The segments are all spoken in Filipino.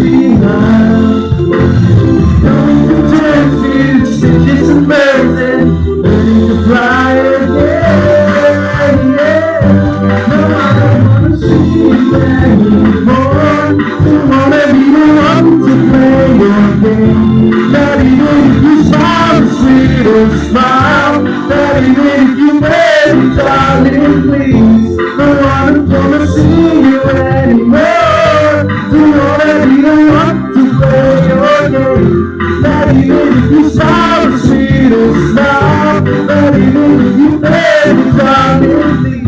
behind. Going to chances, it's amazing. Learning to fly again, yeah. No, I don't wanna see you anymore. Don't wanna be the one to play your game. Not even if you smile a sweet smile. Not even if you make me, darling, please. No, I don't wanna see you anymore. Don't wanna be the one to play your game. Not even if you smile a sweet smile. Not even if you make me, darling, please.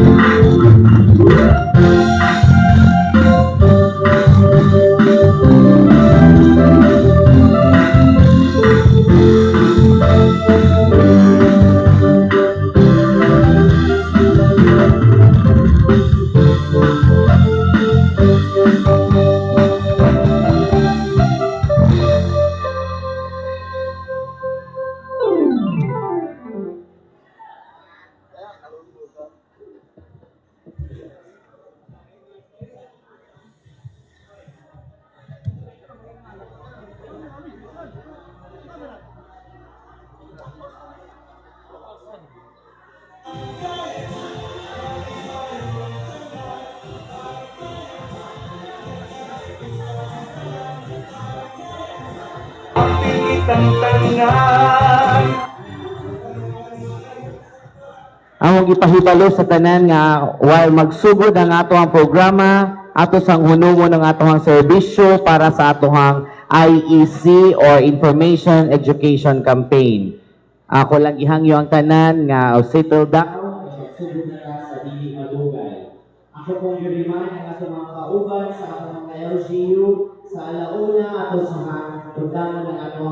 Among ipahibalo sa tanan nga while magsugod ang atong programa ato sang hunungon ng atong serbisyo para sa atong IEC or Information Education Campaign. Ako lang ihangyo ang tanan nga settle down magsugod na ta sa dili madugay. Ako pong yuriman ang atong mga kauban sa atong mga LGU sa alauna ato sa pagdamo ng atong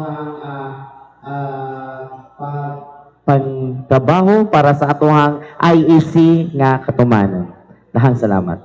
pagtrabaho para sa atong IEC nga katumanon. Dahang salamat.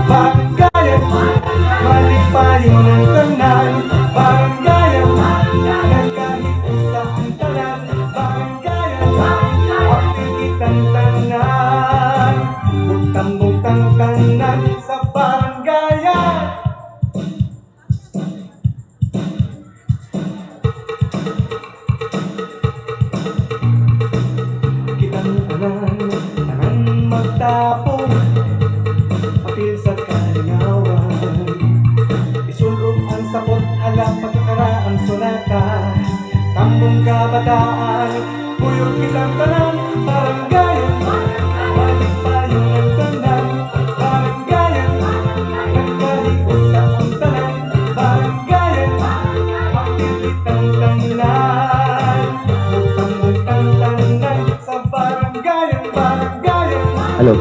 Barangay, malipayon ng tanan. Barangay, ng kahit isa ang tanan. Barangay, pagtigitang tanan. Butang-butang tanan sa barangay. Kitang tanan, tanan magtapong. Hello.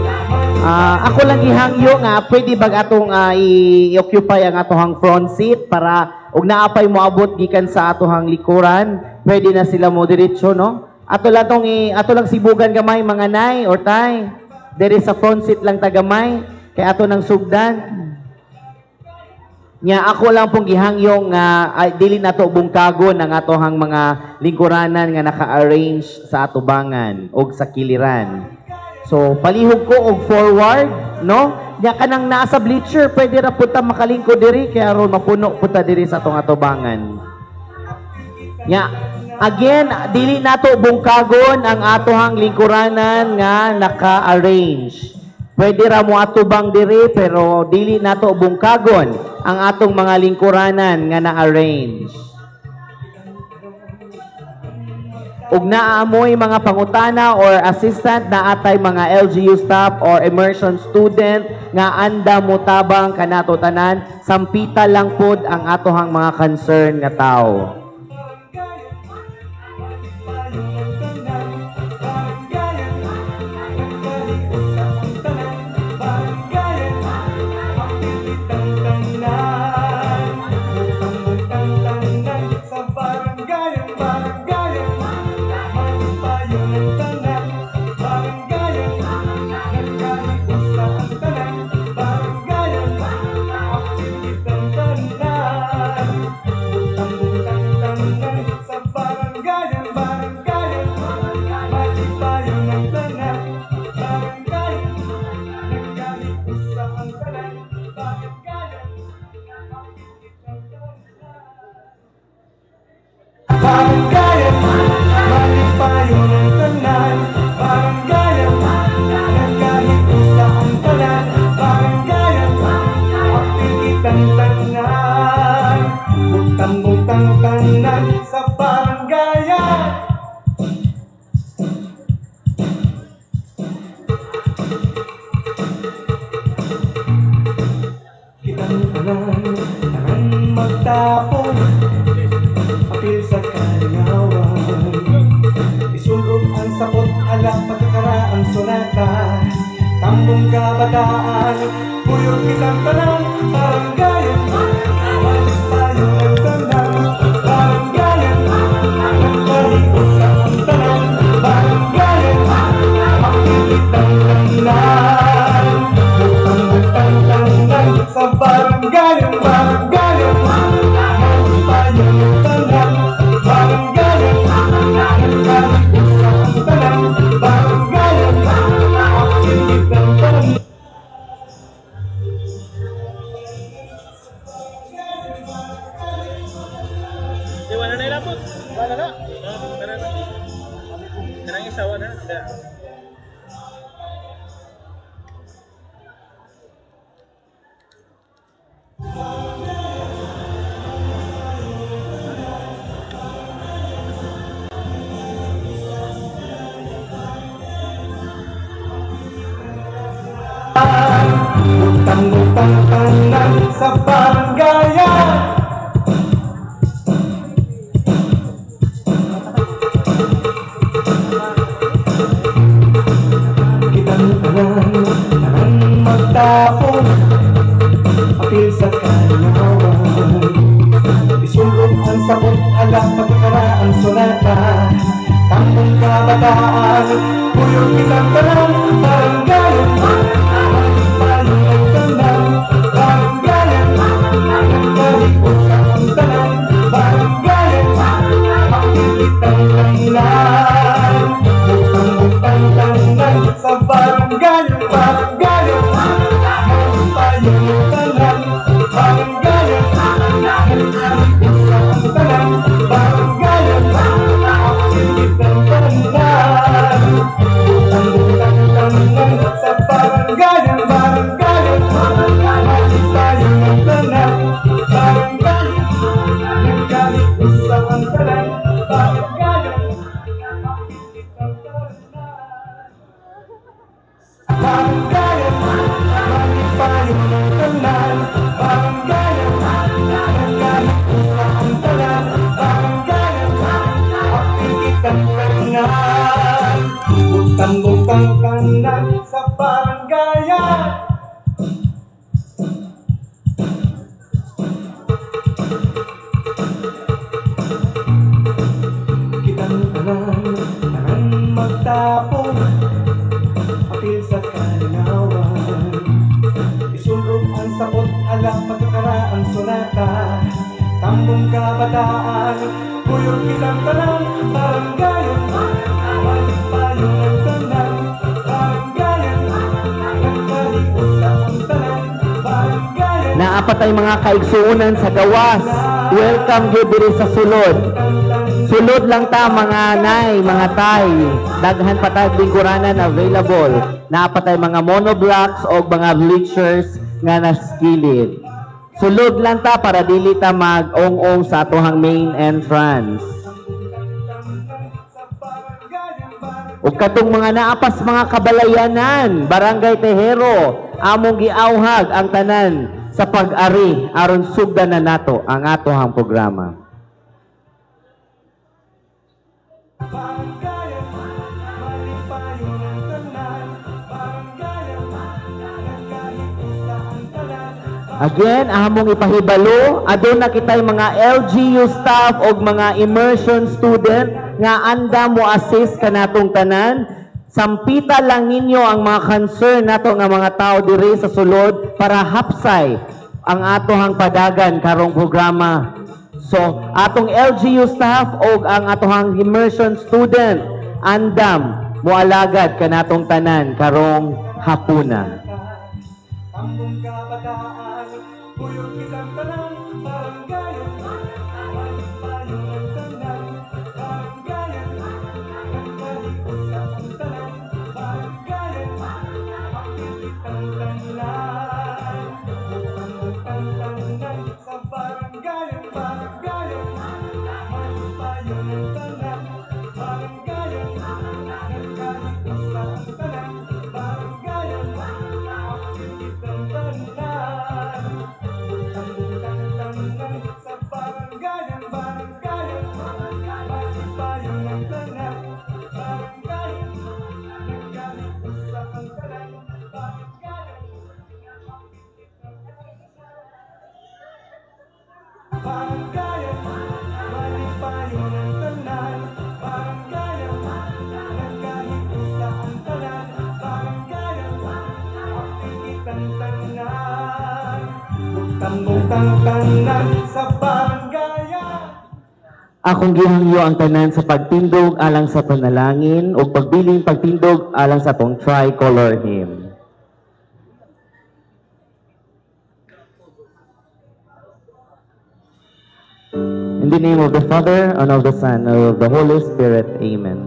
Ako lang ihangyo nga pwede bag atong i-occupy ang atohang front seat para ug naapay mo abot gikan sa atohang likuran, pwede na sila mo diretso no. Ato lang sibugan gamay mga nay or tay. Diri sa front seat lang tagamay kay ato nang sugdan. Nya ako lang pong gihangyong dili nato bungkagon ang atohang mga lingkuranan nga naka-arrange sa atubangan og sa kiliran. So palihog ko og forward, no? Nya kanang naa sa bleacher, pwede ra punta makalingkod diri kay aron mapuno punta diri sa atong atubangan. Nya again, dili nato bungkagon ang atohang lingkuranan nga naka-arrange. Pwede ra mo atubang diri pero dili nato bungkagon ang atong mga lingkuranan nga na-arrange. Ug naamoy mga pangutana or assistant na atay mga LGU staff or immersion student nga anda mo tabang kanato tanan, sampita lang pod ang atohang mga concern nga tao. Magtapon, apil sa kanawan, isulog ang sapot, alak pagkakaraan sonata, tambong kabataan, puyog kitang tanang, baranggayan, malis tayo ng tanang, baranggayan, nagpalikot sa ang tanang, baranggayan, makilit ang langan, butang-butang tanang, sa baranggayan, baranggayan, malis tayo ng tanang, baranggayan, nagpalikot sa ang tanang, baranggayan, makilit ang tanang. Di wala na ilapot. Wala na. Tara na. Karang isawa na. Butang-butang tanang sa baranggayan, kitang tanang magtapon, apil sa kanawan, isulog ang sapot, alak pagkakaraan sonata, tambong kabataan, puyog kitang tanang, baranggayan, malis tayo ng tanang, baranggayan, nagpalikot sa ang tanang, baranggayan, makilit ang langan, butang-butang tanang sa baranggayan, baranggayan, malis tayo ng tanang, tanan sa barangayan. Kitang tanan magtapong apil sa kalinawan. Isulong ang sapot alam pagkakaraan sonata. Tambong kabataan, puyog kitang tanan barangayan. Malipayong ang tanan barangayan. Nagkalios sa ang tanan barangayan. Naapatay mga kaigsuunan sa gawas. Welcome gyud diri sa sulod. Sulod lang ta mga nay, mga tay. Daghan pa tayong lingkuranan available. Naapatay mga monoblocks o mga bleachers nga naskilid. Sulod lang ta para dili ta mag-ong-ong sa atohang main entrance. Ug katong mga naapas mga kabalayanan, Barangay Tejero, among giauhag ang tanan sa pag-ari aron sugdan na nato ang atohang programa. Barangayan, malipayong ang tanan barangayan. Nagkalios sa ang tanan. Again, among ipahibalo, adun na kitay mga LGU staff o mga immersion student nga anda mo assist kanatong tanan. Sampita lang ninyo ang mga concern nato nga mga tao diri sa sulod para hapsay ang atohang padagan karong programa. So, atong LGU staff o ang atohang immersion student andam moalagad kanatong tanan karong hapuna. Tambong kabataan, puyog kitang tanan barangayan. Malipayong ang tanan barangayan. Nagkalios sa ang tanan barangayan. Apil kitang tanan, butang tanan sa barangayan. Barangayan, malipayong ang tanan barangayan. Nagkalios sa ang tanan barangayan. Apil kitang tanan, butang tanan sa barangayan. Barangayan, malipayong ang tanan barangayan. Nagkalios sa ang tanan barangayan. Barangayan, malipayong ang tanan barangayan. Nagkalios sa ang tanan barangayan. Apil kitang tanan, butang tanan sa barangayan. Akong gihangyo ang tanan sa pagtindog alang sa panalangin o pagbiling pagtindog alang sa tong tricolor hymn. In the name of the Father, and of the Son, and of the Holy Spirit. Amen.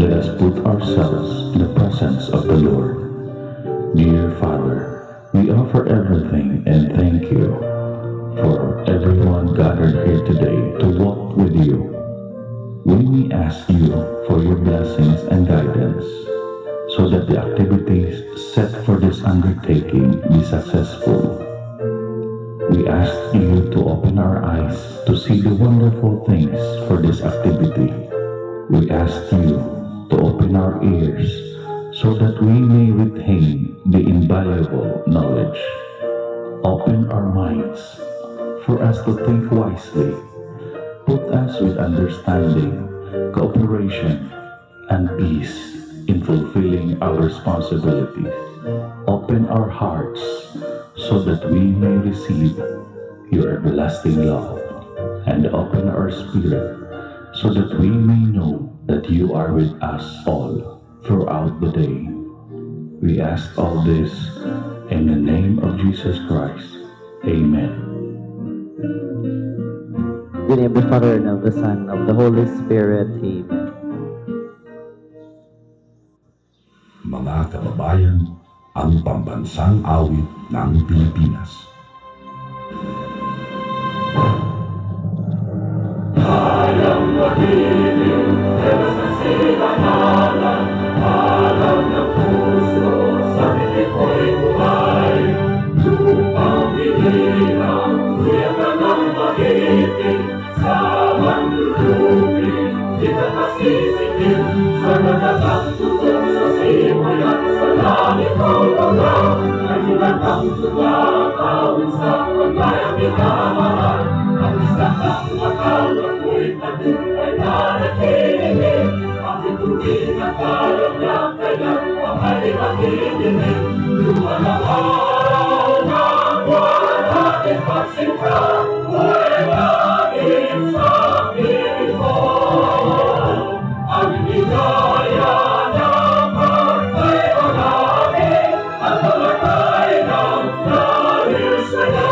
Let us put ourselves in the presence of the Lord. Dear Father, we offer everything and thank you for everyone gathered here today to walk with you. We ask you for your blessings and guidance so that the activities set for this undertaking be successful. We ask you to open our eyes to see the wonderful things for this activity. We ask you to open our ears so that we may retain the invaluable knowledge. Open our minds for us to think wisely. Put us with understanding, cooperation, and peace in fulfilling our responsibilities. Open our hearts so that we may receive your everlasting love, and open our spirit so that we may know that you are with us all throughout the day. We ask all this in the name of Jesus Christ. Amen. In the name of the Father, and of the Son, and of the Holy Spirit. Amen. Mga kababayan, ang pambansang awit ng Pilipinas. Hayang magiging, Diyos ang silangalan, alam ng puso, sa titik ko'y buhay. Lupang bihirang, kuyakan ng magiting, sa manlulupin, kita kasi isipin sa nagagang tutok sa simulan sa langit o lupa. Naglagang tumakawin sa pagbayang ikamahal. Ang isa kang akal ako'y tagumpay na nakikinig. Ang ituwin at parang ng kanyang pangay makikinig. Lumalang araw ng buwan ating pagsimula. Muli natin sa mo. Ang hidaya ng pagtayo natin at pamatay ng dahil sa'yo.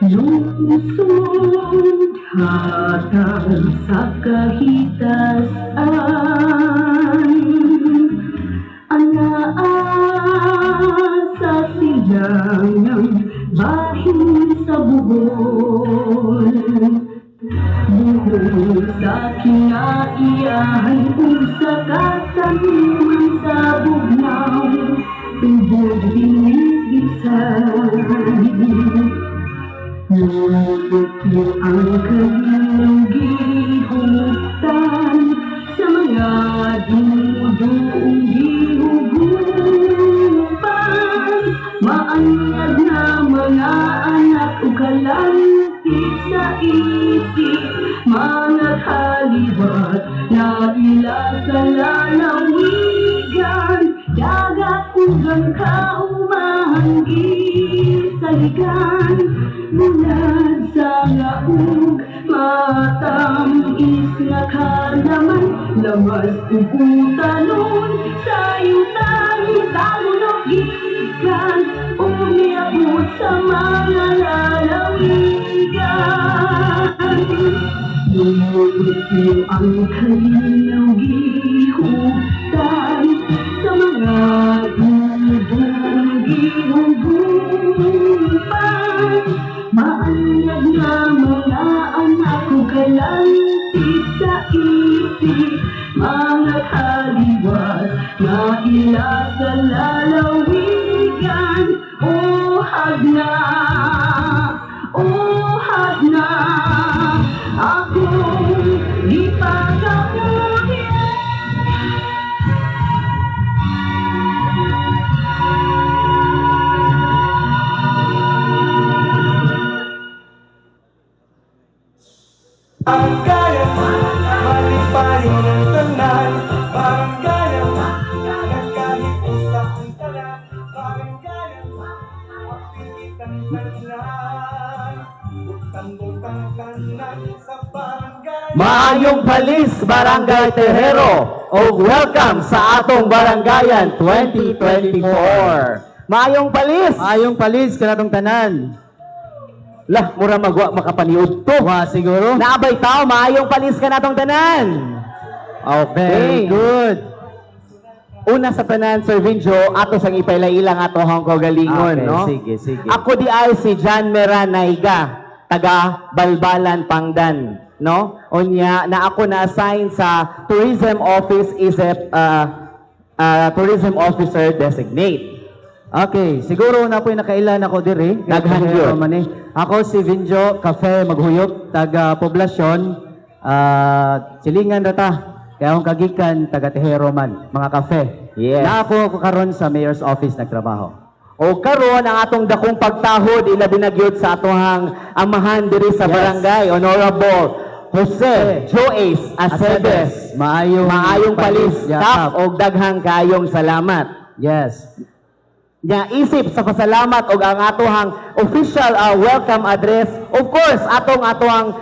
Lungsod hatag sa kahitasan, anaasa silang ng bahin sa buhol. Buhol sa kinaiyahan kung sa katanuman sa bugnaw, tubod binis-bisan. Nulot mo ang kanilang gihutan sa mga dudong gihugupan. Maanyag na mga anak o kalantik sa isip, mga kaliwat na ila sa lalawigan. Dagat ugang kaumahanggi sa ligan, bulan sa ngaug matamis na kalaman, lamas uputalon sa yutang talunok gikan, umiabot sa mga lalawigan. Lumulot mo ang kanilang gihutan sa mga dudong gihugupan. Maanyag nga mga anak ko kalantit sa isip, mga kaliwat na ila sa lalawigan. Uhad na akong ipagkapunin. Baranggayan, malipayon ng tanan. Baranggayan, nagkahit sa ang tanan. Baranggayan, mapilitan tanan. Butang-butang tanan sa barangay. Maayong palis, Barangay Tejero, o welcome sa atong Barangayan 2024. Maayong palis! Ayong palis kanatong tanan. Lah, mura magwa makapaniud to. Wa siguro. Naabay tao, maayong palis ka natong tanan. Very Okay. good. Una sa tanan, Sir Vinjo, ato sang ipailailang ato hang Okay, kaugalingon, no? sige, sige. Ako di ay si John Meranaiga, taga Balbalan, Pangdan, no? Unya, na ako na-assign sa Tourism Office Tourism Officer Designate. Okay, siguro na po'y nakailan ako diri. Daghan yun. Ako si Vinjo Cafe Maghuyop, taga Poblasyon. Silingan rata. Kaya akong kagikan, taga Tejero man, mga kafe. Yes. Na ako karon sa Mayor's Office nagtrabaho. O karon ang atong dakong pagtahod ila binagyod sa atong amahan diri sa Yes. barangay, Honorable Jose Joace Aceves. Maayong palis, yakap. kap og daghang kaayong salamat. Yes. Nya isip sa pasalamat og ang atohang official welcome address, of course atong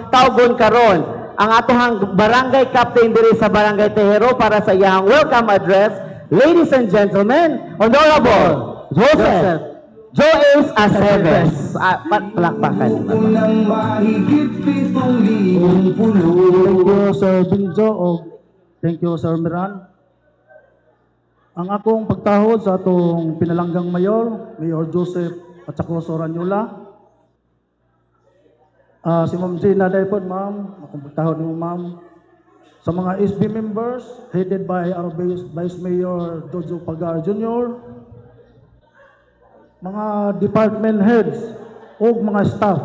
tawgon karon ang atohang barangay captain diri sa Barangay Tejero para sa iyang welcome address. Ladies and gentlemen, Honorable Joseph Joace Aceves. Palakpakan. Unang mahigit 7,000 puno. Thank you, Sir Binjo, o thank you, Sir Miran. Ang akong pagtahod sa atong pinalanggang mayor, Mayor Joseph at saka Soranyula. Si Ma'am Gina Daypod, ma'am, akong pagtahod mo, ma'am. Sa mga SB members, headed by our Vice Mayor Jojo Pagar Jr., mga department heads o mga staff,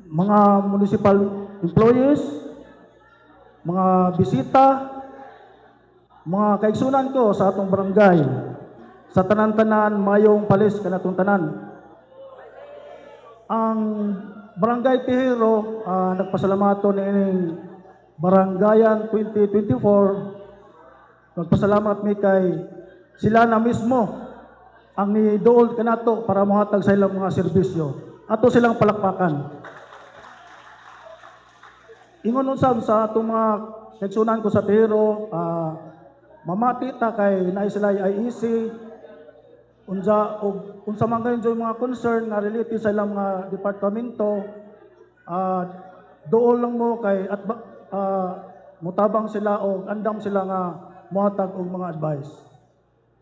mga municipal employees, mga bisita, mga kaigsunan ko sa atong barangay, sa tanan-tanan, mayong palis kanatong tanan. Ang Barangay Tejero, nagpasalamato ni ining Barangayan 2024. Nagpasalamat mi kay sila na mismo ang ni dool kanato para mohatag sa ilang mga serbisyo. Ato silang palakpakan. Ingon usab sa atong mga kaigsunan ko sa Tejero, mamati ta kay naay sila IEC unsa man kayo yung mga concern nga related sa ilang mga departamento, dool lang mo kay at mutabang sila o andam sila nga mohatag og mga advice.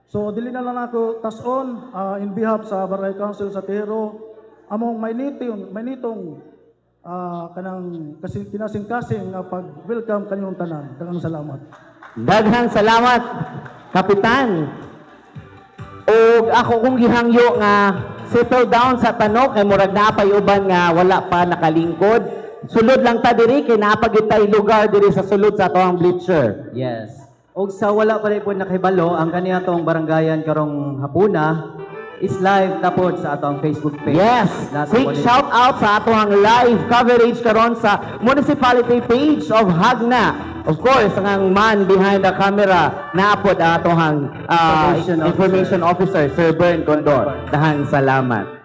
So dili na lang ako tas-on in behalf sa Barangay Council sa Tejero among mainitong kanang kinasing-kasing nga pag-welcome kanyong tanan. Daghang salamat. Daghang salamat, Kapitan. O ako kung gihangyo nga settle down sa tanok kay murag naapay uban nga wala pa nakalingkod. Sulod lang ta diri kay naapagit tay lugar diri sa sulod sa atong bleacher. Yes. Og sa wala pa rin po nakibalo, ang kaniya tong barangayan karong hapuna is live tapos sa atong Facebook page. Yes, Nasa quick po- shout out sa atong live coverage karon sa municipality page of Hagna. Of course, ang man behind the camera naapod ang atong information officer, Sir Bern Condor. Dahang salamat.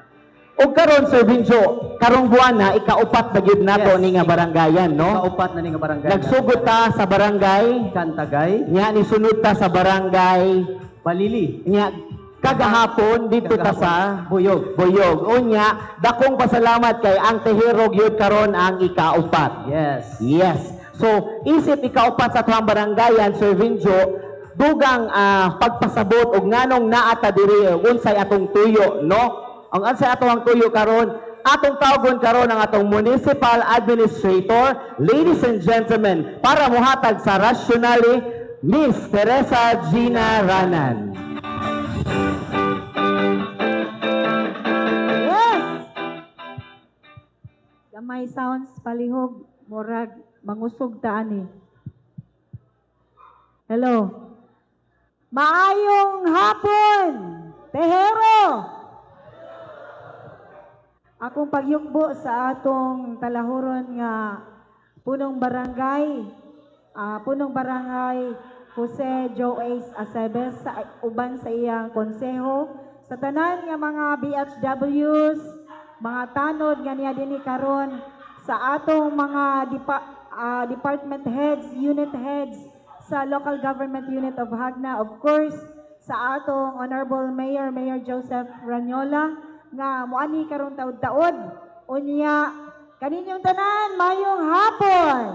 O karon Sir Vinjo, karong buwan na ikaupat na gyud nato Yes. ni nga barangayan, no? Kaupat na ni nga barangay. Nagsugod ta sa barangay, Kantagay, nya ni sunod ta sa barangay, Balili, nya kagahapon dito ta sa Buyog. Buyog. Unya, dakong pasalamat kay ang Tejero gyud karon ang ikaupat. Yes. Yes. So, isip ikaupat sa tuwang barangayan, Sir Vinjo, dugang pagpasabot og nganong naata diri unsay atong tuyo, no? Ang unsay atong tuyo karon atong tawgon karon ang atong municipal administrator, ladies and gentlemen, para muhatag sa rationale, Miss Teresa Gina Ranan. Yes! Gamay sounds palihog, murag, mangusog taan eh. Hello. Maayong hapon, Tehero! Akong pagyukbo sa atong talahuron nga punong barangay Jose Joace Acebes sa uban sa iyang konseho, sa tanan nga mga BHWs, mga tanod nga niya dinhi karon, sa atong mga department heads, unit heads sa local government unit of Hagna, of course, sa atong Honorable Mayor Joseph Ranyola, nga muani karon taud-taud, unya kaninyong tanan, mayong hapon.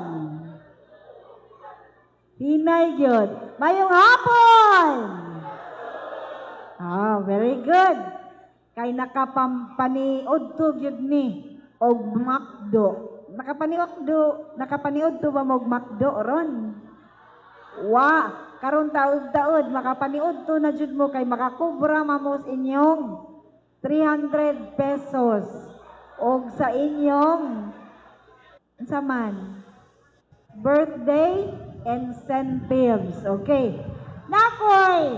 Hinay gyud. Mayong hapon. Very good. Kay nakapampaniod to gyud ni og makdo. Nakapaniod to ba mog makdo ron? Karon taud-taud makapaniod to na jud mo kay makakubra mamos inyong 300 pesos og sa inyong unsa man birthday incentives. Okay. Nakoy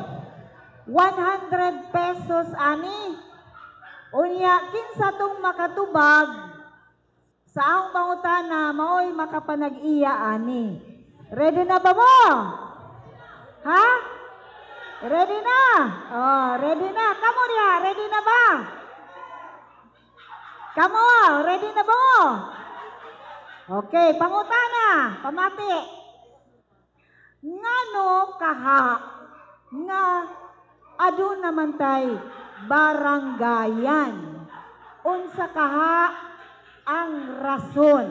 100 pesos ani. Unya kinsa tong makatubag sa akong pangutana maoy makapanag-iya ani. Ready na ba mo? Ha? Ready na? Ready na. Kamu dia, ready na ba? Kamu, ready na ba mo? Okay, pangutana, pamati. Ngano kaha nga adu naman tay baranggayan? Unsa kaha ang rason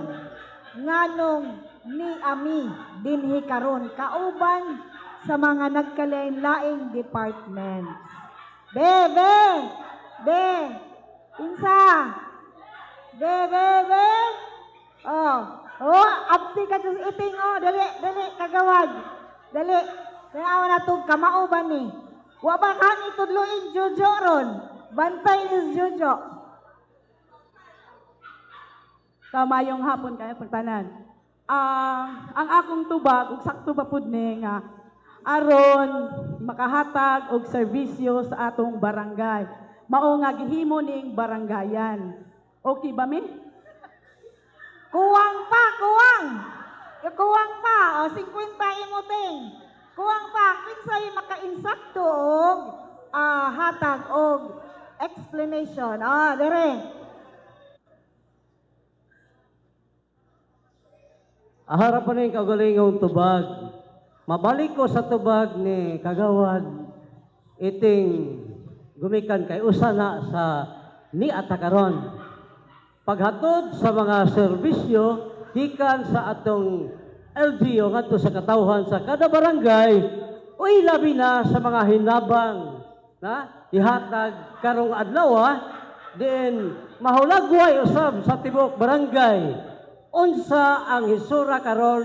nganong ni ami dinhi karon kauban sa mga nagkalain-laing departments. Insa? Be. Absi ka sa iting, dali, kagawad. Dali, kaya na itong kamao ba ni? Wa ba ka ni tudluin Jojo ron? Bantay ni Jojo. Kamayong hapon kayo pagtanan. Ang akong tubag, ug sakto ba pud ni nga aron makahatag og serbisyo sa atong barangay. Mao nga gihimo ning baranggayan. Okay ba mi? Kuwang pa. 50 imuting. Kuwang pa. Kinsay maka-insakto og hatag og explanation. Dire. Aharap pa rin kagalingong tubag. Mabalik ko sa tubag ni Kagawad iting gumikan kay usana sa ni atakaron. Paghatod sa mga serbisyo gikan sa atong LGU ngadto sa katawhan sa kada barangay, uy labi na sa mga hinabang na ihatag karong adlaw diin mahulagway usab sa tibok barangay. Unsa ang hisura karon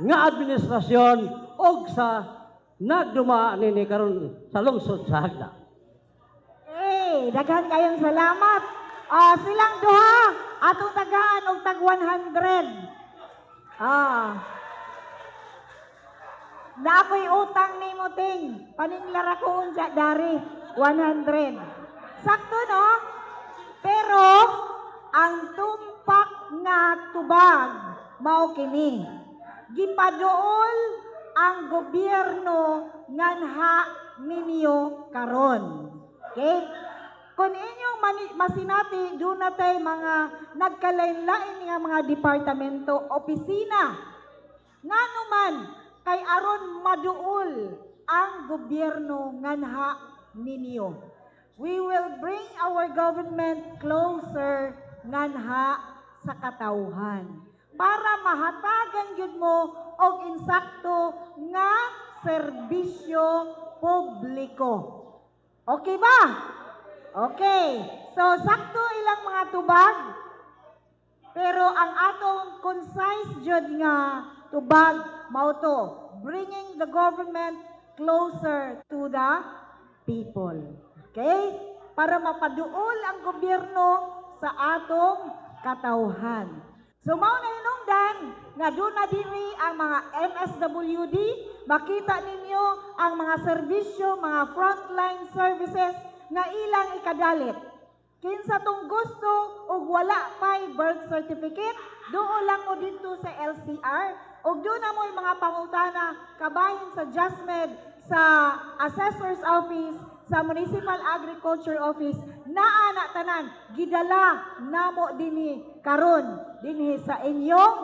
nga administrasyon og sa nagduma nini karon sa lungsod sa Hagna. Daghan kayong salamat. Silang duha atong tagaan og tag 100. Naakoy utang ni mo ting paninglara ko unja dari 100. Sakto no? Pero ang tumpak nga tubag mao kini. Gipaduol ang gobyerno nganha ninyo karon. Okay? Kung inyong masinati, doon natay mga nagkalain-lain nga mga departamento, opisina. Nga naman, kay aron maduol ang gobyerno nganha ninyo. We will bring our government closer nganha sa katawhan para mahatagan gyud mo og insakto nga serbisyo publiko. Okay ba? Okay. So, sakto ilang mga tubag. Pero ang atong concise jud nga tubag mao to, bringing the government closer to the people. Okay? Para mapaduol ang gobyerno sa atong katawhan. So mao na hinungdan nga doon na diri ang mga MSWD, makita ninyo ang mga serbisyo, mga frontline services nga ilang ikadalit. Kinsa tong gusto ug wala pay birth certificate, doon lang mo dito sa LCR ug doon na mo yung mga pangutana kabahin sa JASMED, sa Assessor's Office, sa Municipal Agriculture Office, naa na tanan gidala namo dinhi karon dinhi sa inyong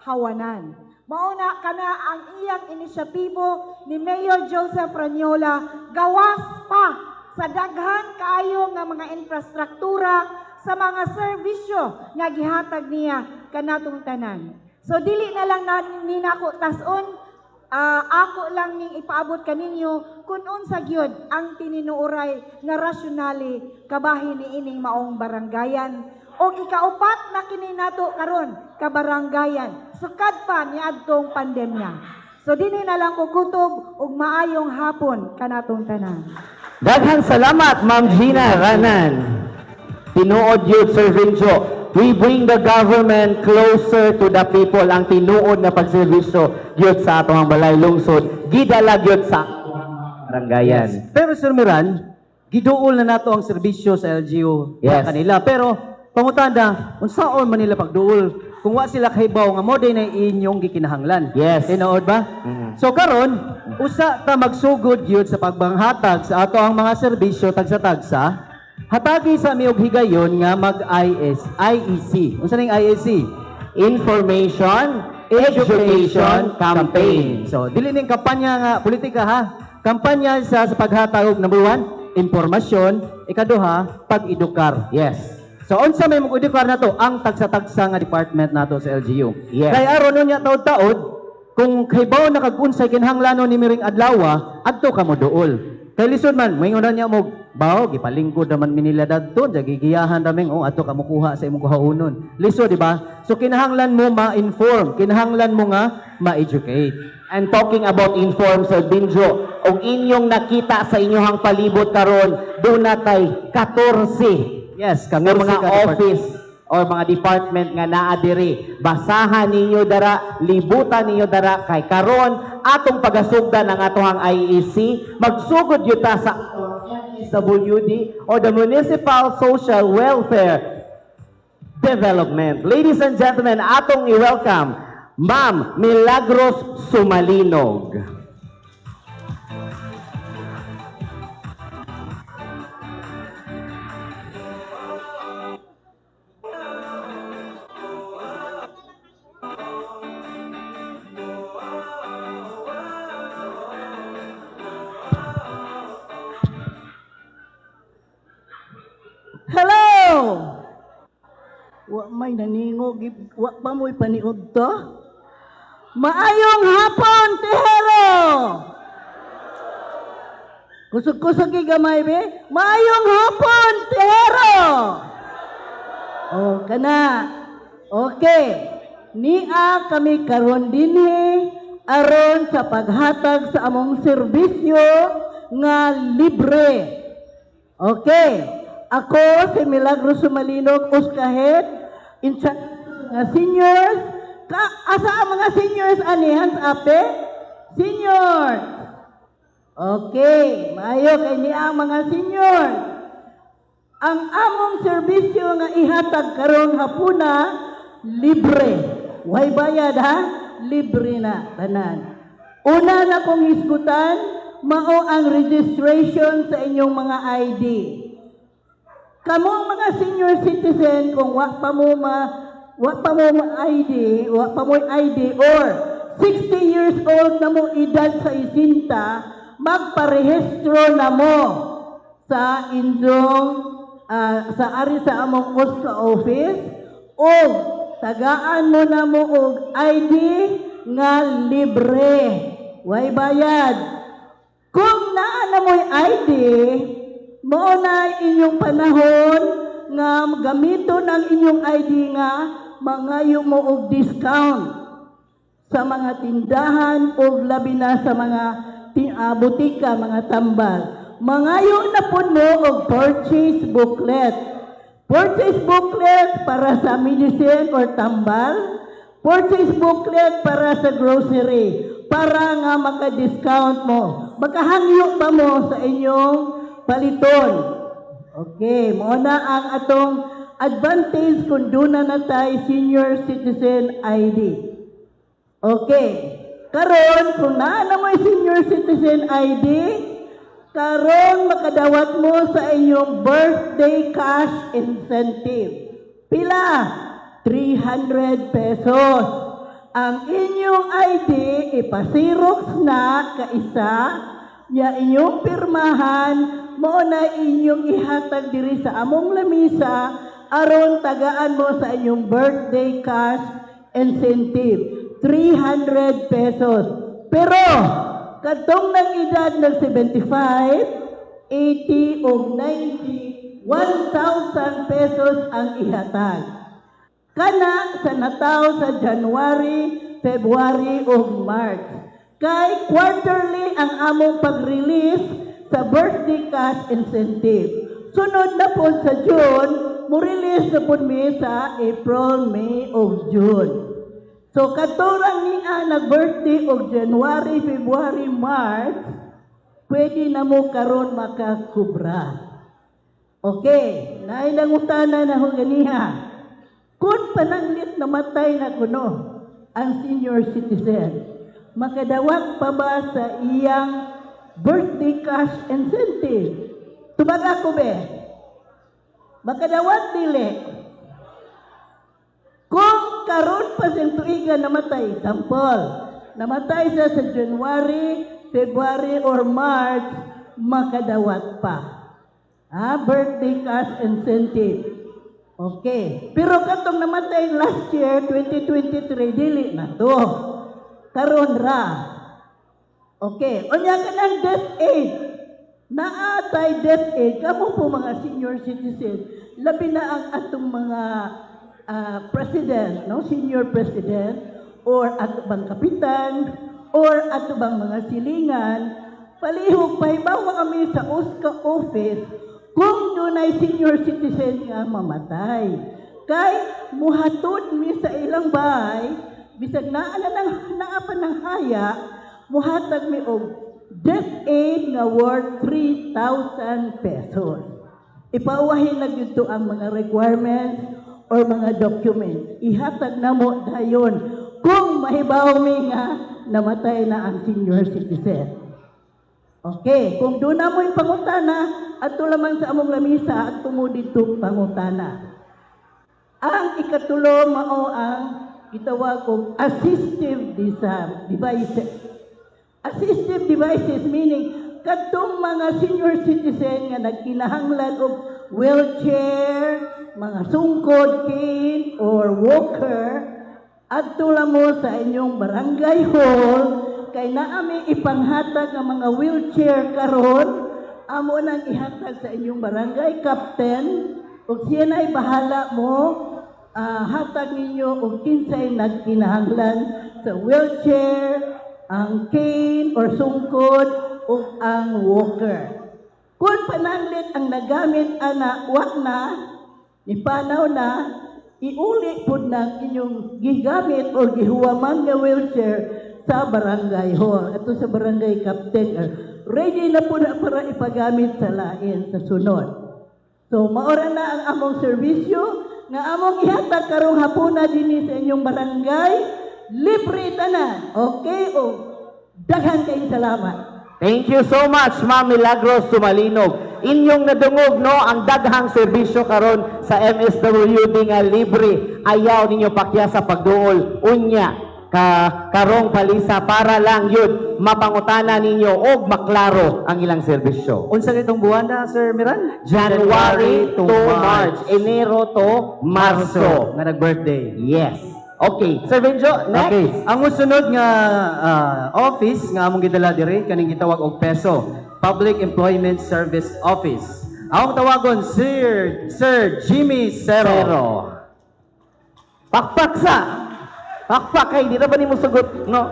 hawanan. Mauna kana ang iyang inisyatibo ni Mayor Joseph Ranyola, gawas pa sa daghan kaayo nga mga infrastruktura, sa mga serbisyo nga gihatag niya kanatong tanan. So dili na lang ni nako tason, ako lang ning ipaabot kaninyo kung unsa gyud ang tininuoray nga rasyonale kabahin ni ining maong baranggayan. O ikaupat na kini nato karon kabaranggayan sukad pa niadtong pandemya. So dinhi na lang ko kutob ug maayong hapon kanatong tanan. Daghang salamat, Ma'am Gina Ranan. Tinuod yun, Sir Vincio. We bring the government closer to the people. Ang tinuod na pagservisyo yun sa atong balay lungsod. Gidalag yun sa baranggayan. Pero Sir Miran, giduol na nato ang serbisyo sa LGU Yes. kanila. Pero pangutanda, unsaon man nila pagduol kung wa sila kahibaw nga mo na inyong gikinahanglan. Yes. Tinuod ba? So karon, usa ta magsugod gyud sa pagbanghatag sa ato ang mga serbisyo tagsa-tagsa. Hatagi sa mi og higayon nga IEC. Unsa ning IEC? Information, Education Campaign. So dili ning kampanya nga politika ha. Kampanya sa paghatag og number 1, impormasyon, ikaduha, pag-edukar. Yes. So unsa may mag-edukar nato ang tagsa-tagsa nga department nato sa LGU. Yes. Kay aron unya taud-taud kung kaybaw nakagunsay kinahanglanon ni miring adlaw, adto ka mo duol. Kay lisod man, moingon na niya mo, bawo gipalingkod naman minila dadton, gigiyahan raming adto ka mo kuha sa imong kuhaunon. Lisod di ba? So kinahanglan mo ma-inform, kinahanglan mo nga ma-educate. And talking about inform, Sir Binjo, og inyong nakita sa inyong palibot karon, doon natay 14 Yes, nga kami mga office or mga department nga naa diri. Basahan ninyo dara, libutan ninyo dara kay karon atong pagasugdan ang atohang IEC, magsugod yun ta sa MSWD or the Municipal Social Welfare Development. Ladies and gentlemen, atong i-welcome Ma'am Milagros Sumalinog. Hello! Wa may naningog, wa pa mo'y paniod to? Maayong hapon, Tihero! Kusog-kusog gamay be? Maayong hapon, Tihero! Oh, kana. Okay. Nia kami karon dinhi aron sa paghatag sa among serbisyo nga libre. Okay. Ako si Milagros Sumalinog, Uskahet, in charge nga seniors. Asa ang mga seniors ani? Hands up eh? Seniors. Okay, maayo kay niya ang mga seniors. Ang among serbisyo nga ihatag karong hapuna libre. Way bayad ha? Libre na tanan. Una na kong hisgutan, mao ang registration sa inyong mga ID. Kamong mga senior citizen kung wa pa mo ID or 60 years old na mo edad sa isinta, magparehistro na mo sa inyong sa ari sa among OSCA office o tagaan mo na mo og ID nga libre. Way bayad. Kung naa na mo'y ID, Mao na inyong panahon nga gamiton ang inyong ID nga mangayo mo og discount sa mga tindahan o labi na sa mga butika, mga tambal. Mangayo na po mo og purchase booklet. Purchase booklet para sa medicine or tambal. Purchase booklet para sa grocery. Para nga maka-discount mo. Makahangyo ba mo sa inyong paliton? Okay, muna ang atong advantage kung doon na tayo senior citizen ID. Okay. Karon kung naa na mo senior citizen ID, karon makadawat mo sa inyong birthday cash incentive. Pila? 300 pesos. Ang inyong ID ipasirox na kaisa, nya inyong pirmahan, mo na inyong ihatag diri sa among lamisa aron tagaan mo sa inyong birthday cash incentive. 300 pesos. Pero, katong ng edad ng 75, 80 o 90, 1,000 pesos ang ihatag. Kana sa nataw sa January, February o March. Kay quarterly ang among pag-release sa birthday cash incentive. Sunod na po sa June, mo-release na po mi sa April, May o June. So, katurang niya nag-birthday o January, February, March, pwede na mo karon makakubra. Okay, nailangutanan na ho ganiha. Kung pananglit namatay na kuno ang senior citizen, makadawat pa ba sa iyang birthday cash incentive? Tubag ako be? Makadawat dili. Kung karon pa siyang tuiga namatay, sample, namatay siya sa January, February, or March, makadawat pa. Birthday cash incentive. Okay. Pero katong namatay last year, 2023, dili na to. Karon ra. Okay. Unya ka ng death aid. Naatay death aid. Kamo po mga senior citizen, labi na ang atong mga president, no, senior president, or ato bang kapitan, or ato bang mga silingan, palihog pahibaw kami sa OSCA office kung doon ay senior citizen nga mamatay. Kay muhatod mi sa ilang bahay, bisag naa pa ng haya, muhatag mi og death aid nga worth 3,000 pesos. Ipauwahin na dito ang mga requirements or mga documents. Ihatag na mo dayon kung mahibaw mi nga namatay na ang senior citizen. Okay, kung doon na mo yung pangutana, at lamang sa among lamisa at tumudito pangutana. Ang ikatulo mao ang gitawag og assistive devices. Assistive devices meaning kadtong mga senior citizen nga nagkinahanglan og wheelchair, mga sungkod, cane, or walker, adto lang mo sa inyong barangay hall, kay naami ipanghatag ang mga wheelchair karon, amo nang ihatag sa inyong barangay captain, ug siya na'y bahala mo, hatag ninyo og kinsay nagkinahanglan sa wheelchair, ang cane or sungkod, ug ang walker. Kung pananglit ang nagamit ana, wak na, ipanaw na, iuli po na inyong gigamit o gihuwaman nga wheelchair sa barangay hall. Ito sa barangay captain. Ready na po na para ipagamit sa lain sa sunod. So, maora na ang among serbisyo nga among ihatag karong hapuna dinhi sa inyong barangay. Libre tanan. Okay? O, daghan kayong salamat. Thank you so much, Ma'am Milagros Sumalinog. Inyong nadungog, no, ang daghang serbisyo karon sa MSWD nga libre. Ayaw ninyo pakya sa pagduol. Unya, karong palisa para lang yun mapangutana ninyo og maklaro ang ilang serbisyo. Unsa nitong buwan na, Sir Miran? January to March. Enero to Marso. Nga nag-birthday. Yes. Okay. Sir Benjo, next. Okay. Ang sunod nga office nga among gidala diri kaning gitawag og PESO, Public Employment Service Office. Akong tawagon, Sir Jimmy Cero. Pero, pakpak sa! Pakpak kay, di na ba ni mo sugot, no?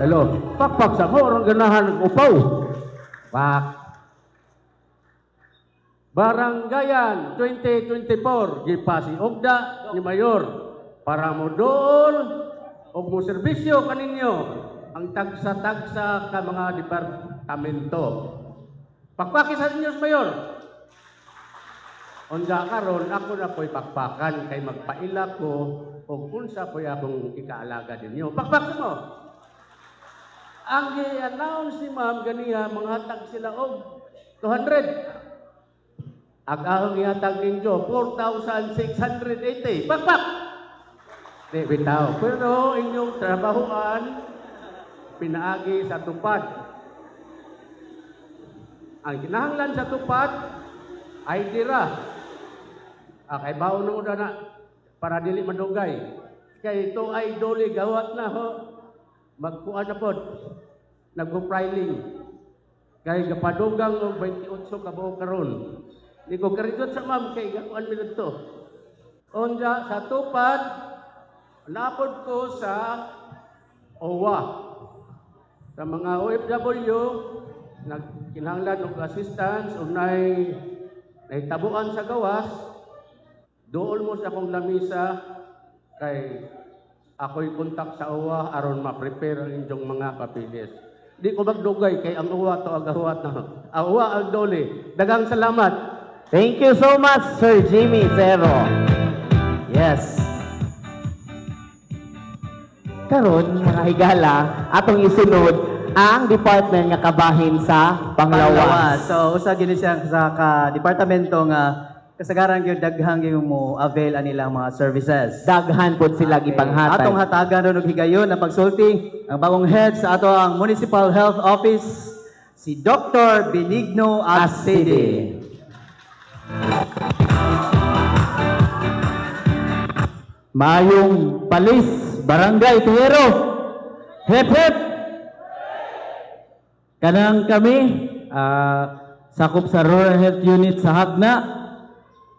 Hello, pakpak sa ko, orang ganahan upaw. Pak. Baranggayan 2024, gipasi Ogda ni Mayor para mo doon og mo serbisyo kaninyo ang tagsa-tagsa ka mga departamento. Pakpaki sa inyo, Mayor. Onda karon ako na po'y pakpakan kay magpaila ko og unsa po'y akong ikaalaga ninyo. Pakpak mo. Ang i-announce ni Ma'am ganiya mga hatag sila og 200. Ang ihatag ninyo, 4,680. Pakpak! Di bitaw. Pero inyong trabahoan, pinaagi sa tupad. Ang kinahanglan sa tupad, ay dira. Kay baon na una na, para dili madugay. Kay ito ay doli gawat na ho. Magkuhan na po. Nagpo-priling. Kay kapadugang og 28 kabuo karon. Di ko karidot sa ma'am kay gakuan mi dito. Onja sa tupad napod ko sa OWA. Sa mga OFW nagkinahanglan og assistance unay nahitabuan sa gawas. Dool mo sa akong lamisa kay ako'y kontak sa OWA aron ma-prepare ang inyong mga papilis. Di ko magdugay kay ang OWA to agawat na. Ang OWA ang doli. Dagang salamat. Thank you so much, Sir Jimmy Cero. Yes. Karon mga higala, atong isunod ang department nga kabahin sa Panglawas. So usa gini siya sa departamento nga kasagaran gyud daghang gyud mo avail anilang mga services. Daghan pod sila gipanghatag. Atong hatagan ron og higayon na pagsulti ang bagong head sa ato ang Municipal Health Office si Dr. Benigno Asidi. Mayong palis, barangay, Tuhero. Hep, hep. Kanang kami, sakop sa Rural Health Unit sa Hagna.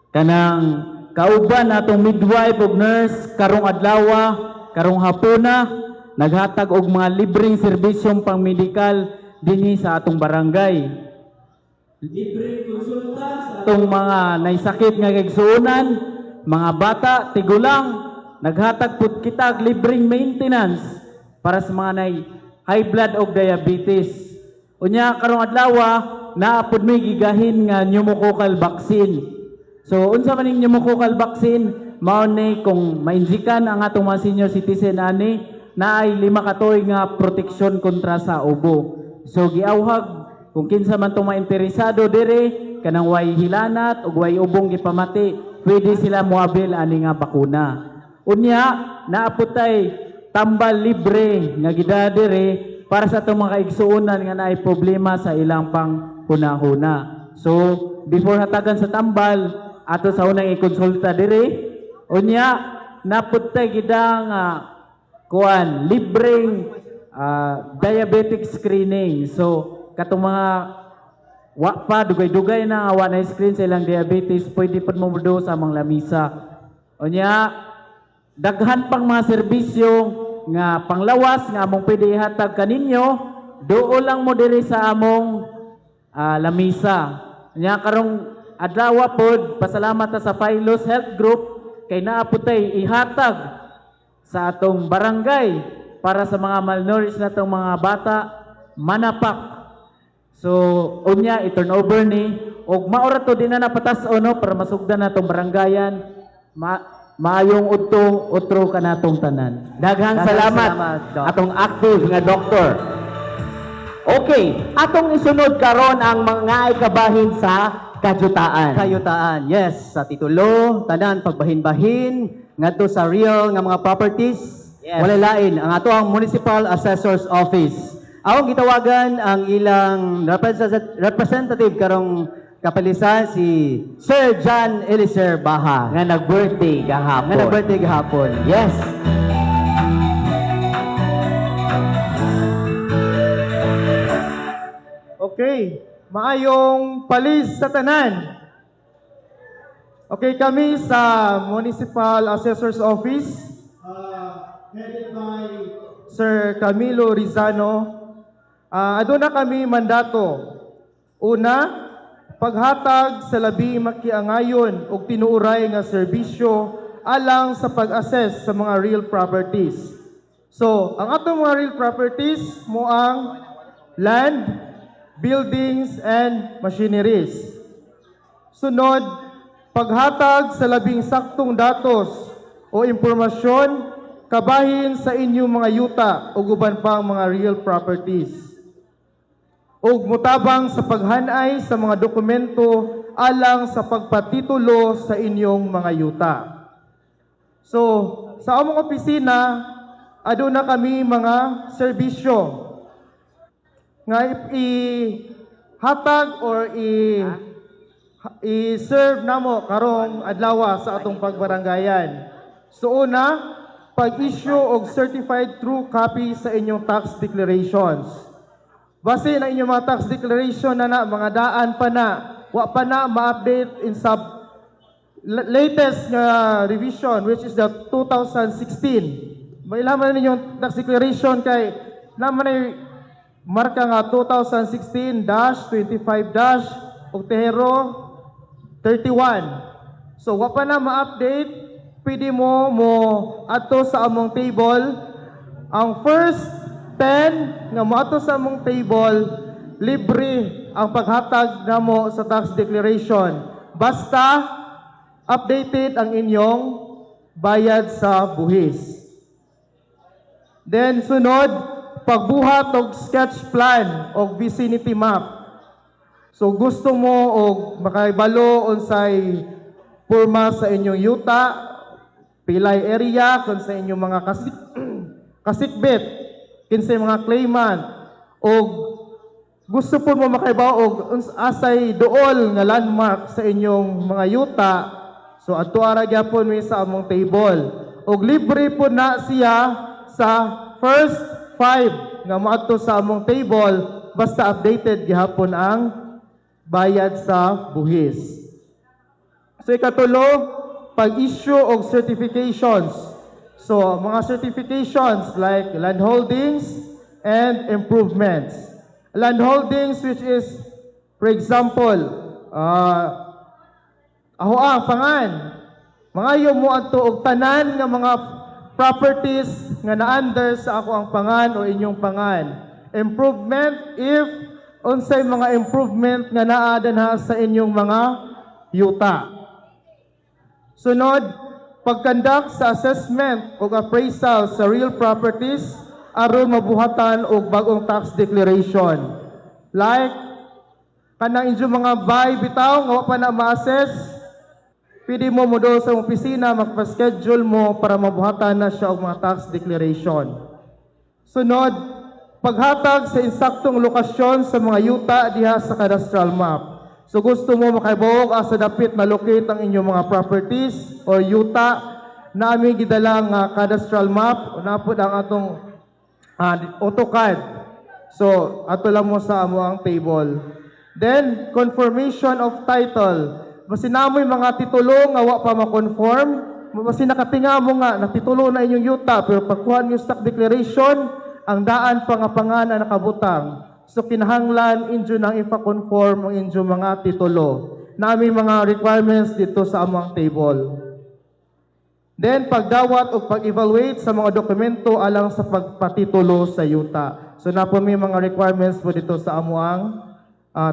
Kanang kauban atong midwife ug nurse, karong adlawa, karong hapuna, naghatag og mga libreng serbisyong pang-medikal dinhi sa atong barangay. Libreng konsulta sa atong mga naisakit nga kagsuonan, mga bata, tigulang, naghatag pud kita og libreng maintenance para sa mga nay high blood o diabetes. Unya karong adlaw naapod may gigahin nga pneumococcal vaccine. So unsa man ning pneumococcal vaccine mao ni kung mainjikan ang atong mga senior citizen ani naay 5 ka tuig nga proteksyon kontra sa ubo. So giawhag kung kinsa man tong mainteresado dire kanang way hilanat ug way ubong gipamati, pwede sila moabil ani nga bakuna. Unya, naaputay tambal libre nga gidadire para sa itong mga kaigsuunan nga naay problema sa ilang panghuna-huna. So, before hatagan sa tambal, ato sa unang ikonsulta dire, unya, naputay gidang libreng diabetic screening. So, katong mga pa, dugay-dugay na awa na screen sa ilang diabetes, pwede pa mo do sa mga lamisa. Unya, daghan pang mga serbisyo nga panglawas nga among pwede ihatag kaninyo, doon lang mo diri sa among lamisa. Nya karong adlaw pod pasalamat ta sa Philos Health Group kay naaputay ihatag sa atong barangay para sa mga malnourished natong mga bata manapak. So unya i-turn over ni og maura to din na napatas-o no para masugdan natong barangayan. Maayong utro ka natong tanan. Daghang salamat atong active nga doktor. Okay, atong isunod karon ang mga ikabahin sa kajutaan. Kayutaan, yes, sa titulo, tanan pagbahin-bahin ngadto sa real nga mga properties. Yes. Wala lain ang ato ang Municipal Assessor's Office. Awang gitawagan ang ilang representative karong kapalisan si Sir John Elicer Baha Nga nag-birthday kahapon. nga nag-birthday gahapon. Yes. Okay, maayong palis sa tanan. Okay, kami sa Municipal Assessor's Office, headed by Sir Camilo Rizano. Aduna kami mandato. Una, paghatag sa labi makiangayon og tinuuray nga serbisyo alang sa pag-assess sa mga real properties. So, ang atong mga real properties mo ang land, buildings, and machineries. Sunod, paghatag sa labing saktong datos o impormasyon kabahin sa inyong mga yuta o guban pang mga real properties. O mutabang sa paghanay sa mga dokumento alang sa pagpatitulo sa inyong mga yuta. So, sa among opisina, aduna kami mga serbisyo nga i-hatag or i-serve namo karong adlaw sa atong pagbaranggayan. So una, pag-issue og certified true copy sa inyong tax declarations. Base na inyong mga tax declaration na mga daan pa na, wa pa na ma-update in latest nga revision which is the 2016. May laman ninyong tax declaration kay naman ay marka nga 2016-25- og tehero 31. So wa pa na ma-update, pwede mo ato sa among table. Ang first 10 nga moato sa among table, libre ang paghatag namo sa tax declaration. Basta updated ang inyong bayad sa buhis. Then sunod, pagbuhat og sketch plan og vicinity map. So gusto mo og makaibalo unsay porma sa inyong yuta, pilay area kung sa inyong mga kasikbit, kinsay mga claimant, og gusto po mo makaibaw og asay dool nga landmark sa inyong mga yuta. So adto ara gyapon mi sa among table. Og libre po na siya sa first 5 nga moadto sa among table basta updated gihapon ang bayad sa buhis. So ikatulo, pag-issue og certifications. So mga certifications like land holdings and improvements. Land holdings which is, for example, aho ang pangan. Mga mo adto og tanan nga mga properties nga na-under sa ako ang pangan o inyong pangan. Improvement if unsay mga improvement nga naa dinha sa inyong mga yuta. Sunod, pagkandak sa assessment o appraisal sa real properties aron mabuhatan og bagong tax declaration. Like kanang inyong mga bay bitaw nga wa pa na ma-assess, pwede mo doon sa opisina, magpa-schedule mo para mabuhatan na siya og mga tax declaration. Sunod, paghatag sa insaktong lokasyon sa mga yuta diha sa cadastral map. So gusto mo makaibaog asa dapit na-locate ang inyong mga properties or yuta, namin gidala nga cadastral map, napod ang atong AutoCAD. So ato lang mo sa amo ang table. Then, confirmation of title. Basi namoy mga titulo nga wa pa ma-conform, basi nakatinga mo nga natitulo na inyong yuta pero pagkuha niyo stock declaration, ang daan pa nga pangalan nakabutang. So kinahanglan inyo nang ipa-conform ang inyo mga titulo. Nami mga requirements dito sa among table. Then pagdawat o pag-evaluate sa mga dokumento alang sa pagpatitulo sa yuta. So napo may mga requirements po dito sa amuang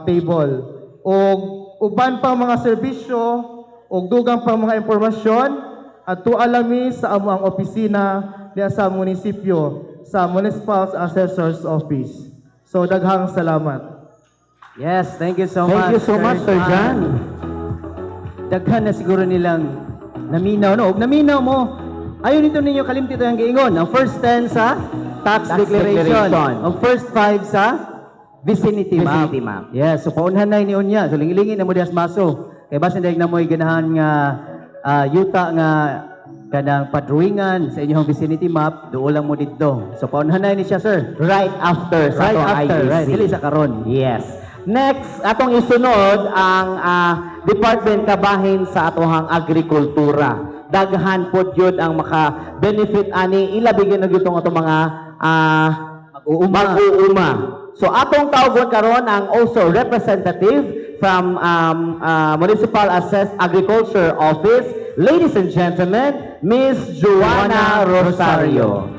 table. O uban pang mga serbisyo o dugang pang mga impormasyon at alami sa amuang opisina diya sa munisipyo sa Municipal Assessor's Office. So daghang salamat. Yes, thank you so Thank much. you so much, Sir John. Daghan na siguro nilang naminaw, no? Og naminaw mo, ayon nito ninyo kalimti ang giingon. Ang first 10 sa tax declaration. Ang first 5 sa vicinity map. Yes, so paunhan na ni unya. So lingilingin na mo dias maso. Kay basin dayeg na mo'y ganahan nga yuta nga kanang padrawingan sa inyong vicinity map, doon lang mo dito. So paunhan na ni siya, sir. Right after sa Right atong after, IEC. right. Dili sa karon. Yes. Next, atong isunod ang department kabahin sa atohang agrikultura. Daghan pod yun ang maka-benefit ani ilabigin na gitong atong mga mag-uuma. So atong tawgon karon ang also representative from Municipal Agriculture Office. Ladies and gentlemen, Miss Joanna Rosario.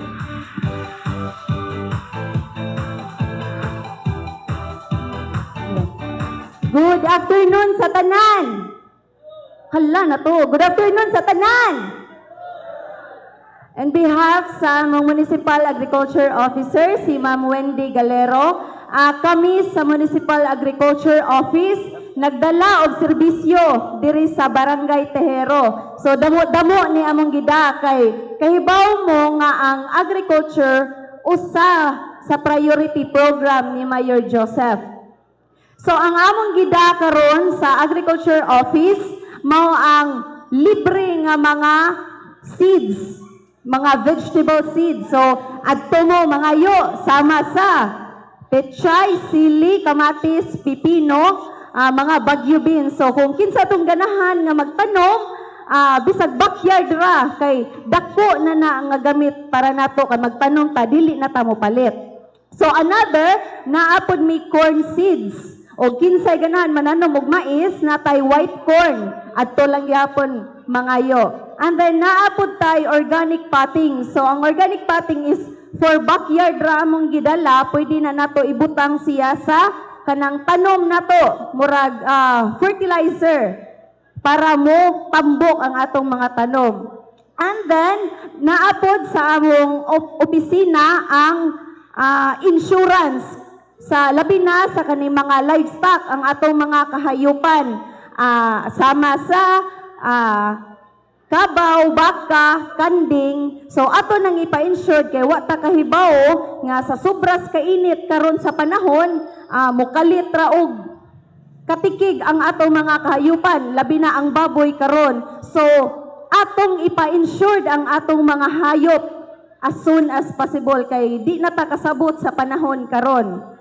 Good afternoon sa tanan. Hala na to. Good afternoon sa tanan. On behalf sa mga Municipal Agriculture Officer, si Ma'am Wendy Galero, kami sa Municipal Agriculture Office nagdala og serbisyo diri sa Barangay Tehero. So damo ni among gida kay kahibaw mo nga ang agriculture usa sa priority program ni Mayor Joseph. So ang among gida karon sa Agriculture Office mao ang libre nga mga seeds, mga vegetable seeds. So adto mo mga yo sama sa pechay, sili, kamatis, pipino, mga bagyo beans. So kung kinsa tong ganahan nga magtanom, bisag backyard ra kay dako na nga gamit para nato kay magtanom ta dili na ta mo palit. So another naapod mi corn seeds. O kinsay ganahan mananom og mais natay white corn adto lang gyapon mga yo. And then naapod tay organic potting. So ang organic potting is for backyard ra among gidala, pwede na nato ibutang siya sa kanang tanom nato murag fertilizer para mo tambok ang atong mga tanom. And then naapod sa among opisina ang insurance sa labi na sa kaning mga livestock ang atong mga kahayupan sama sa kabaw, baka, kanding. So ato nang ipa-insure kay wa ta kahibaw nga sa sobras kainit karon sa panahon mukalit ra og katikig ang atong mga kahayupan labi na ang baboy karon. So atong ipa-insured ang atong mga hayop as soon as possible kay di na ta kasabot sa panahon karon.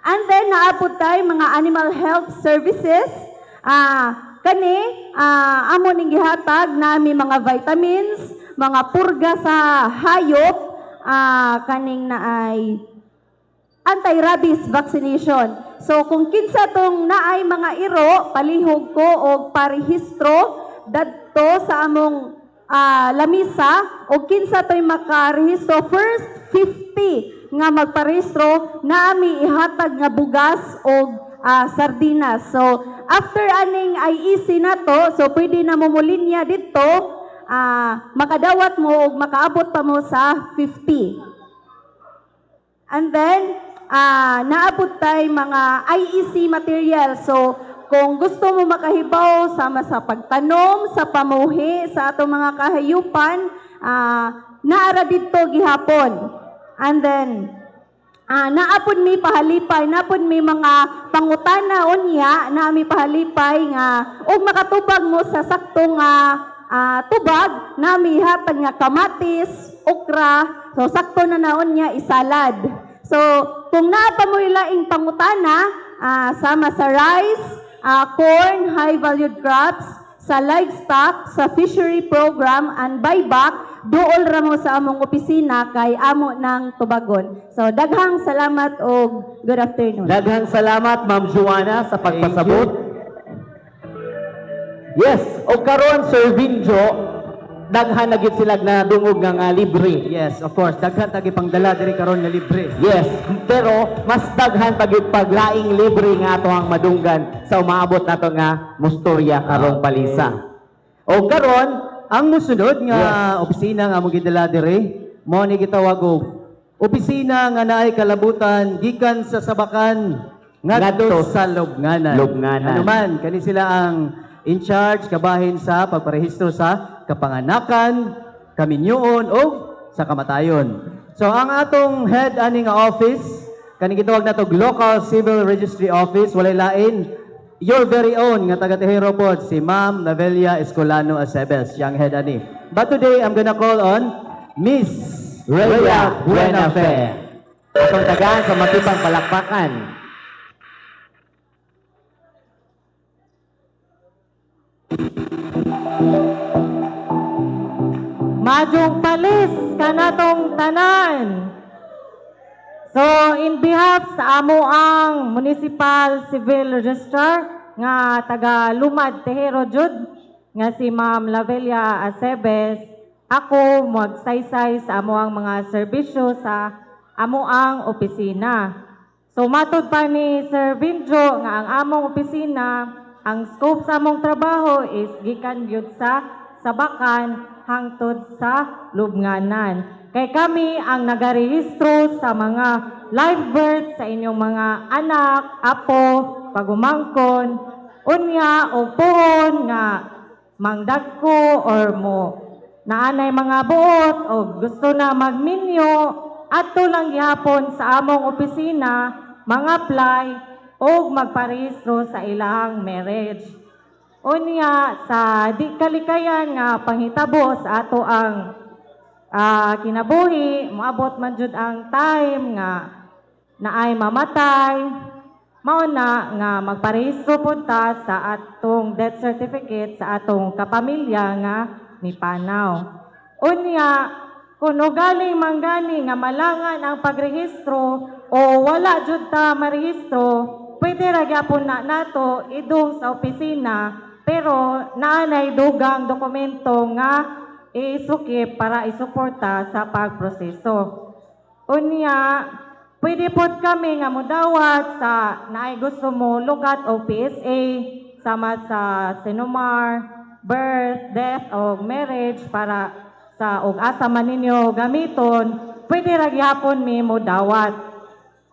And then naapod tayo mga animal health services. Amo ning gihatag nami mga vitamins, mga purga sa hayop, kaning naay anti-rabies vaccination. So kung kinsa tong naay mga iro, palihog ko og parehistro dadto sa among lamisa o kinsa to'y makarehistro first 50 nga magparehistro nami ihatag nga bugas o sardinas. So after aning IEC na to, so pwede na mo mulinya dito, makadawat mo og makaabot pa mo sa 50. And then naabot tay mga IEC material. So kung gusto mo makahibaw sama sa pagtanom, sa pamuhi, sa atong mga kahayupan, naara dito gihapon. And then, naapod mi pahalipay, naapod mi mga pangutana unya, na mi pahalipay nga, og makatubag mo sa saktong tubag, na mi hatag nga kamatis, okra, so sakto na naon niya isalad. So, kung naapa mo ilaing pangutana, sama sa rice, corn, high-valued crops, sa livestock, sa fishery program, and buyback, dool ra mo sa among opisina kay amo ng tubagon. So, daghang salamat o good afternoon. Daghang salamat, Ma'am Joanna, sa pagpasabot. Yes, o karon Sir Vinjo, daghan na gid sila na dungog nga libre. Yes, of course. Daghan tagi pangdala diri karon nga libre. Yes, pero mas daghan pagid paglaing libre nga ato ang madunggan sa umaabot nato nga mustorya karong palisa. O karon ang musunod nga opisina nga among gidala diri mao ni gitawag og opisina nga naay kalabutan gikan sa Sabakan ngadto sa Lubnganan. Ano man kani sila ang in charge kabahin sa pagparehistro sa kapanganakan, kaminyoon o sa kamatayon. So ang atong head ani nga office kani gitawag nato Local Civil Registry Office walay lain your very own nga taga Tehero pod si Ma'am Navelia Escolano Acebes, yang head ani. But today I'm gonna call on Miss Rhea Buenafe. Atong tagaan sa matibang palakpakan. Majong palis kanatong tanan. So in behalf sa amo ang Municipal Civil Registrar nga taga Lumad Tehero Jud nga si Ma'am Lavelia Acebes, ako magsaysay sa amo ang mga serbisyo sa amo ang opisina. So matud pa ni Sir Vinjo nga ang among opisina, ang scope sa among trabaho is gikan gyud sa Sabakan hangtod sa Lubnganan. Kay kami ang nagarehistro sa mga live birth sa inyong mga anak, apo, pagumangkon, unya o puhon nga mangdagko or mo naanay mga buot o gusto na magminyo adto lang gihapon sa among opisina mang-apply o magparehistro sa ilahang marriage. Unya sa di kalikayan nga panghitabo sa ato ang kinabuhi, moabot man jud ang time nga naay mamatay, mao na nga magparehistro pud ta sa atong death certificate sa atong kapamilya nga mipanaw. Unya kung ugaling manggani nga malangan ang pagrehistro o wala jud ta marehistro, pwede ra gyapon na nato idong sa opisina pero naanay dugang dokumento nga isukip para isuporta sa pagproseso. Unya, pwede pod kami nga mudawat sa naay gusto mo lugat o PSA sama sa sinumar, birth, death o marriage para sa og asa man ninyo gamiton, pwede ra gyapon mi mudawat.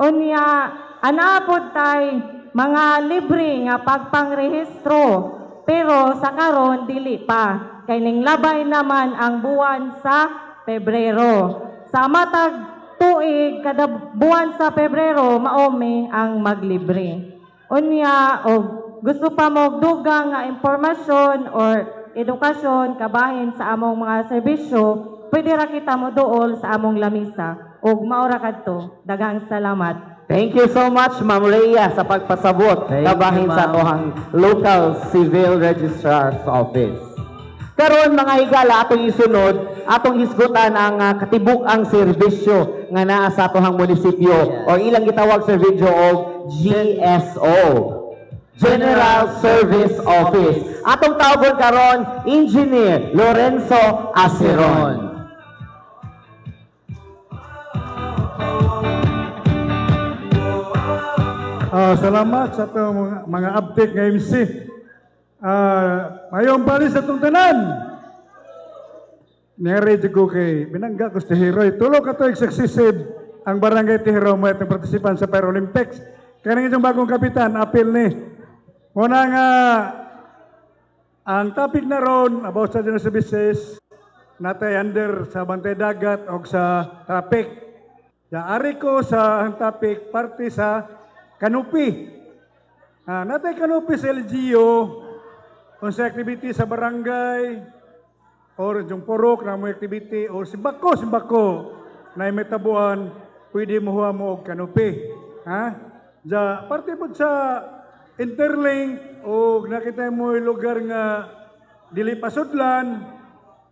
Unya, ana pod tay mga libre nga pagpangrehistro pero sa karon dili pa. Kay ning labay naman ang buwan sa Pebrero. Sa matag tuig kada buwan sa Pebrero maomi ang maglibre. Unya og gusto pa mo dugang nga impormasyon or edukasyon kabahin sa among mga serbisyo, pwede ra kita mo duol sa among lamisa ug maura kadto. Daghang salamat. Thank you so much, Ma'am Rhea, sa pagpasabot kabahin sa atohang Local Civil Registrar's Office. Karon mga higala, atong isunod, atong hisgutan ang katibuk-ang serbisyo nga naa sa atohang munisipyo o ilang gitawag serbisyo og GSO. General Service Office. Atong tawgon karon, Engineer Lorenzo Aceron. Salamat sa itong mga update ng MC. Mayong bali sa itong tanan. Nire ko kay binangga ko sa Tihiroy. Tulo ka ito successive ang barangay Tihiroy mo itong participan sa Paralympics. Kaya itong bagong kapitan, apil ni. Muna nga, ang topic na ron about sa general services, natay under sa bantay dagat o sa traffic. Ari ko sa ang topic, parte sa Kanupi. Natay Kanupi sa LGU, kung sa activity sa barangay, or yung purok na mo activity, or simbako, na metabuan, pwede mo huwa mo og Kanupi. Parte po sa Interlink, o nakita mo yung lugar nga dili pasudlan,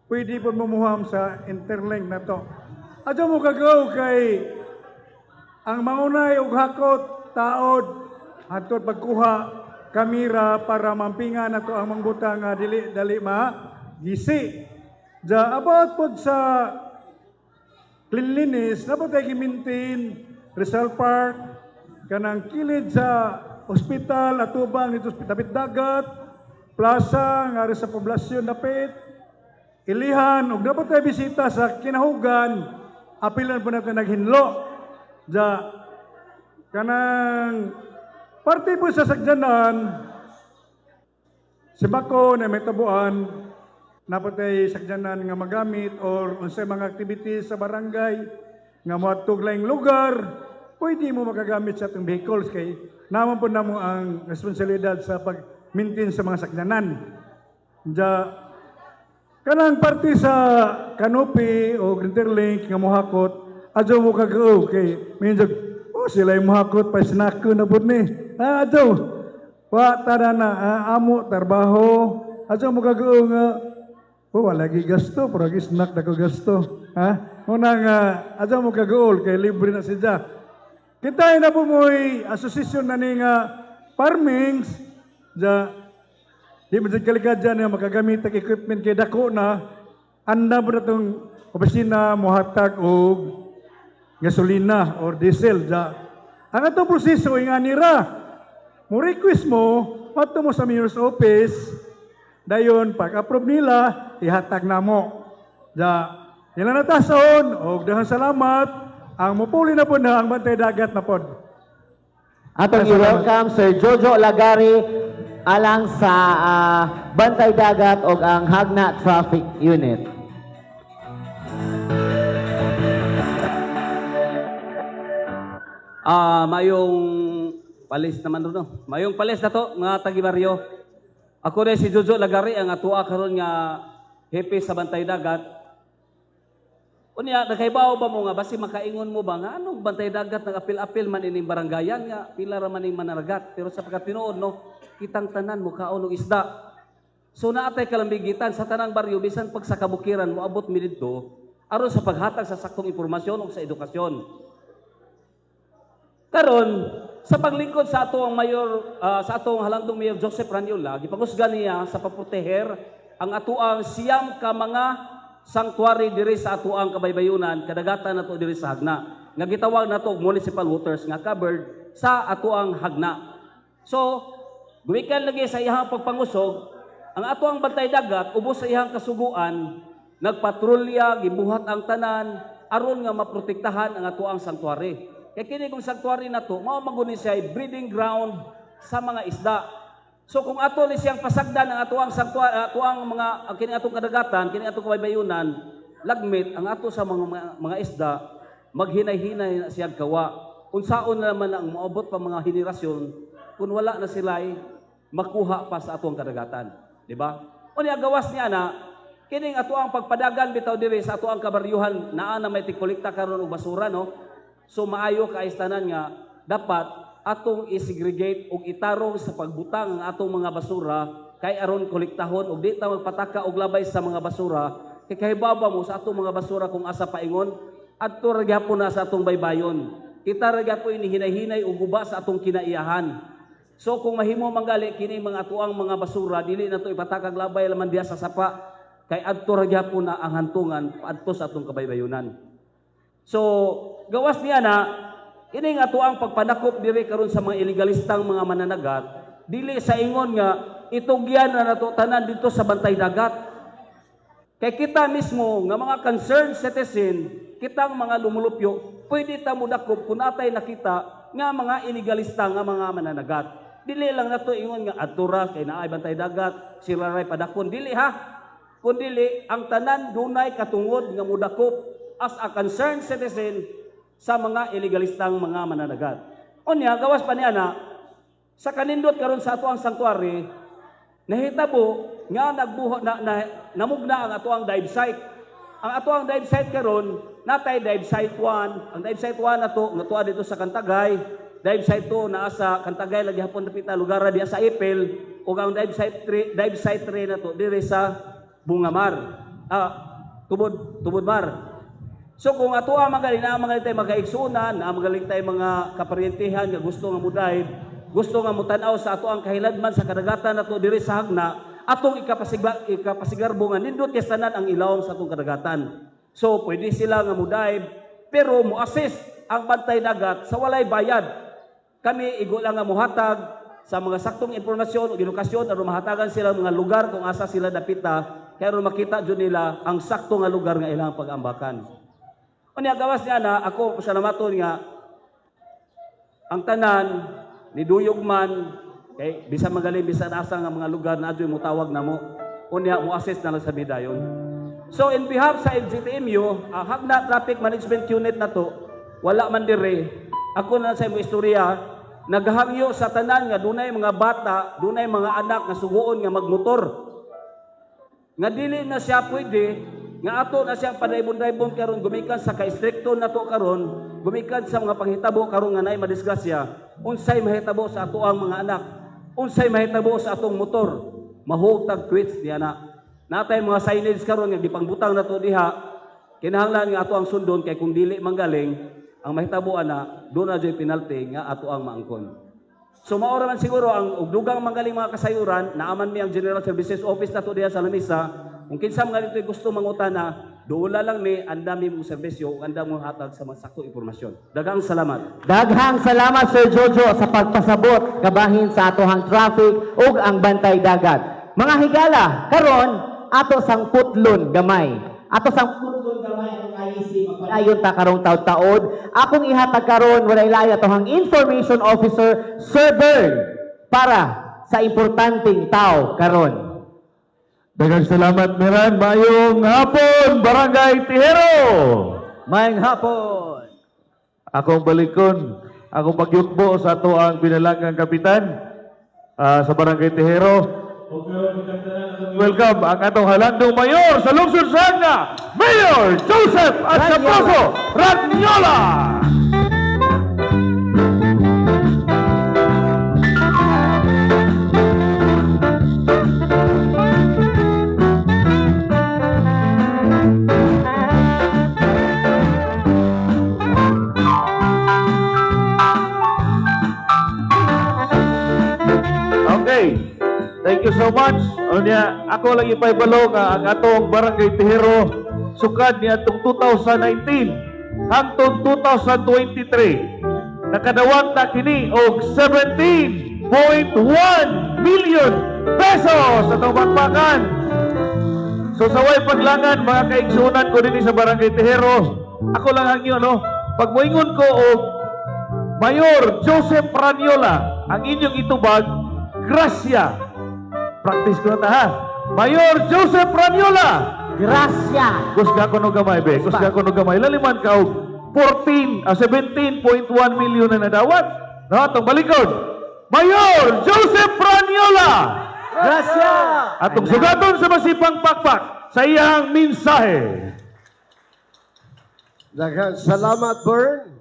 pwede po mumuham sa Interlink na to. Adyo mo kagaw kay ang mangunay og hakot, taod, hatod pagkuha, kamera para mampingan nato ang mangbutang nga dali gisi. About po sa cleanliness, dapat tayo i-maintain Rizal Park, kanang kilid sa ospital, atubang nito dapit dagat, plaza, nga sa poblasyon dapit, ilihan, ug dapat tayo bisita sa kinahugan, apilan po natin naghinlo. Kanang parte po sa sagdanan, simbako na may tabuan, napatay sagdanan nga magamit or unsay mga activities sa barangay nga moadtog laing lugar, pwede mo makagamit sa atong vehicles kay naman po namo ang responsibilidad sa pag-maintain sa mga sagdanan. Kanang parte sa Kanupi o Interlink nga mohakot, adyo mo kagaw kay minjog sila yung mahakot pa sinako na po ni. Adyo, wa tada na amo, trabaho, asa mo kagao nga, wala lagi gasto, pero lagi snack na ko gasto. Ha? Muna nga, asa mo kagao, kay libre na siya. Kita na po mo'y asosisyon na ni nga farmings, di mo dyan kaligad dyan nga makagamit ang equipment kay dako na, anda mo na itong opisina, muhatag o gasolina or diesel. Ang itong proseso, nga nira, mo request mo, pato mo sa mayor's office, dayon, pag-approve nila, ihatag na mo. Ilan na tason, o dahan salamat, ang mupuli na po na ang bantay dagat na pod. Atong i-welcome Sir Jojo Lagari alang sa Bantay Dagat o ang Hagna Traffic Unit. Mayong palis naman ron. Mayong palis na to, nga tagibaryo. Ako rin si Jojo Lagari, ang atua karon nga hepe sa Bantay Dagat. Unya, nakaibaw ba mo nga, basi makaingon mo ba nga, anong Bantay Dagat, nag-apil-apil man ining barangayan nga, pila raman ining manaragat. Pero sa pagkatinood, no, kitang tanan mo kaunong isda. So naatay kalambigitan sa tanang baryo, bisan pag sa kabukiran mo, abot mi dito, aron sa paghatag sa saktong impormasyon o sa edukasyon. Karon, sa paglingkod sa atong mayor, sa atong halangdong Mayor Joseph Ranyola, gipangusgan niya sa paproteher ang atuang siyam ka mga sanctuary diri sa atuang kabaybayunan, kadagatan nato diri sa Hagna. Nga gitawag nato og municipal waters nga covered sa atuang Hagna. So, gumikan lagi sa iyang pagpangusog, ang atuang Bantay Dagat ubos sa iyang kasuguan, nagpatrolya, gibuhat ang tanan aron nga maprotektahan ang atuang sanctuary. Kaya kini kong sanctuary na to, mao maguni siya breeding ground sa mga isda. So kung ato ni siyang pasagdan ang atuang sanctuary, atuang mga kini atong kadagatan, kini atong kabaybayunan, lagmit ang ato sa mga isda, maghinay-hinay na siyang kawa. Unsaon na naman ang maabot pa mga henerasyon kung wala na sila'y makuha pa sa atuang kadagatan, di ba? Unya gawas niya na kining atuang pagpadagan bitaw diri sa atuang kabaryuhan naa na may tikolekta karon og basura, no? So maayo kaistanan nga dapat atong i-segregate og itarong sa pagbutang ang atong mga basura kay aron kolektahon og di ta magpataka og labay sa mga basura kay kahibaba mo sa atong mga basura kung asa paingon adto ra gyapon na sa atong baybayon. Kita ra gyapon hinahinay og guba sa atong kinaiyahan. So kung mahimo manggali kini mga atuang mga basura dili na to ipatakag labay laman diha sa sapa kay adto ra gyapon na ang hantungan adto sa atong kabaybayonan. So gawas niya na ini nga atuang pagpanakop diri karon sa mga illegalistang mga mananagat, dili sa ingon nga itugyan na nato tanan dito sa Bantay Dagat. Kay kita mismo nga mga concerned citizen, kitang mga lumulupyo, pwede ta mo dakop kung atay nakita nga mga illegalista nga mga mananagat. Dili lang nato ingon nga atura kay naay Bantay Dagat, sila ray padakon, dili ha. Kundi ang tanan dunay katungod nga mudakop as a concerned citizen sa mga illegalistang mga mananagat. Unya, gawas pa niya na, sa kanindot karon sa atuang sanctuary, nahitabo nga namugna ang atuang dive site. Ang atuang dive site karon, natay dive site 1. Ang dive site 1 na to, natuwa dito sa Kantagay. Dive site 2, naa sa Kantagay, lagi hapon napita, lugar na diya sa Ipil. O ang dive site 3 na to, dire sa Bungamar. Tubodmar. So kung ato ang magaling na magaling tayo magaigsunan, na magaling tayo mga kaparyentihan nga gusto nga muday, gusto nga mutanaw sa ato ang kahiladman sa kadagatan nato diri sa Hagna, atong ikapasigarbongan nindot kastanan ang ilawom sa atong kadagatan. So pwede sila nga muday, pero mo-assist ang Bantay Dagat sa walay bayad. Kami igo lang nga muhatag sa mga saktong impormasyon o edukasyon aron mahatagan sila mga lugar kung asa sila dapita kay aron makita jud nila ang sakto nga lugar nga ilang pag-ambakan. Unya gawas niya na ako pasalamaton nga ang tanan ni duyog man kay bisan magaling bisan asa nga mga lugar na adyoy mutawag namo unya mo assist na lang sa midayon. So in behalf sa LGTMU, Hagna Traffic Management Unit na to, wala man dire. Ako na sa imong istorya, naghangyo sa tanan nga dunay mga bata, dunay mga anak nga suguon nga magmotor. Nga dili na siya pwede nga ato na siyang padaybon-daybon karon gumikan sa ka-stricto na to karon, gumikan sa mga panghitabo karon nga naay madisgrasya, unsay mahitabo sa ato ang mga anak, unsay mahitabo sa atong motor. mahutag quits diya na. Natay mga signage karon nga gipangbutang nato diha, kinahanglan nga ato ang sundon kay kung dili manggaling, ang mahitabuan na doon na joy penalty nga ato ang maangkon. So maora man siguro ang ugdugang manggaling mga kasayuran, naaman mi ang General Services Office nato diha sa lamisa, kung kinsa mga dito gusto mangutana, doula lang mi andami mong serbisyo ug andam mong hatag sa mga saktong impormasyon. Daghang salamat. Daghang salamat Sir Jojo sa pagpasabot kabahin sa atohang traffic ug ang bantay dagat. Mga higala, karon ato sang putlon gamay. Ato sang putlon gamay ang IEC magpadayon ta karong taud-taod. Akong ihatag karon walay layo atohang Information Officer Sir Bern para sa importanteng tao karon. Daghang salamat, Miran. Mayong hapon, Barangay Tihero. Mayong hapon. Akong balikon, akong pagyutbo sa ato ang binalangang kapitan sa Barangay Tihero. Welcome ang atong halandong mayor sa lungsod sa Hagna, Mayor Joseph Asaposo Ranyola. Okay. Thank you so much. Unya, ako lang ipaibalo nga ang atong Barangay Tihero sukad ni atong 2019 hangtod 2023. Nakadawat na kini og 17.1 million pesos sa atong bakbakan. So sa way paglangan mga kaigsunan ko dinhi sa Barangay Tihero, ako lang ang inyo pag moingon ko og Mayor Joseph Ranyola, ang inyong itubag, grasya. Practice ko na ta ha. Mayor Joseph Ranyola. Gracia. Kusga ko no gamay be. Kusga ko no gamay. Laliman ka og 17.1 million na nadawat. No, atong balikod. Mayor Joseph Ranyola. Gracia. Atong sugaton sa masipang pakpak sa iyang mensahe. Daghang salamat, Bern.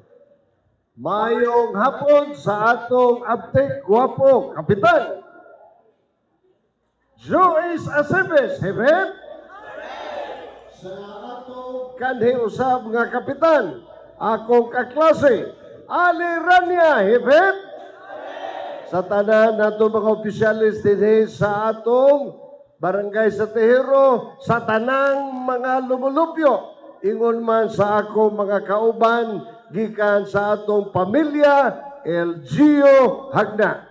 Mayong hapon sa atong abtik guwapo, Kapitan. Joyce Acebes, hep-hep. Sa atong kanhi usab nga kapitan, akong kaklase, Ali Rania, hep-hep. Sa tanan nato mga opisyalis dinhi sa atong barangay sa Tihero, sa tanang mga lumulupyo, ingon man sa akong mga kauban, gikan sa atong pamilya, LGO Hagna.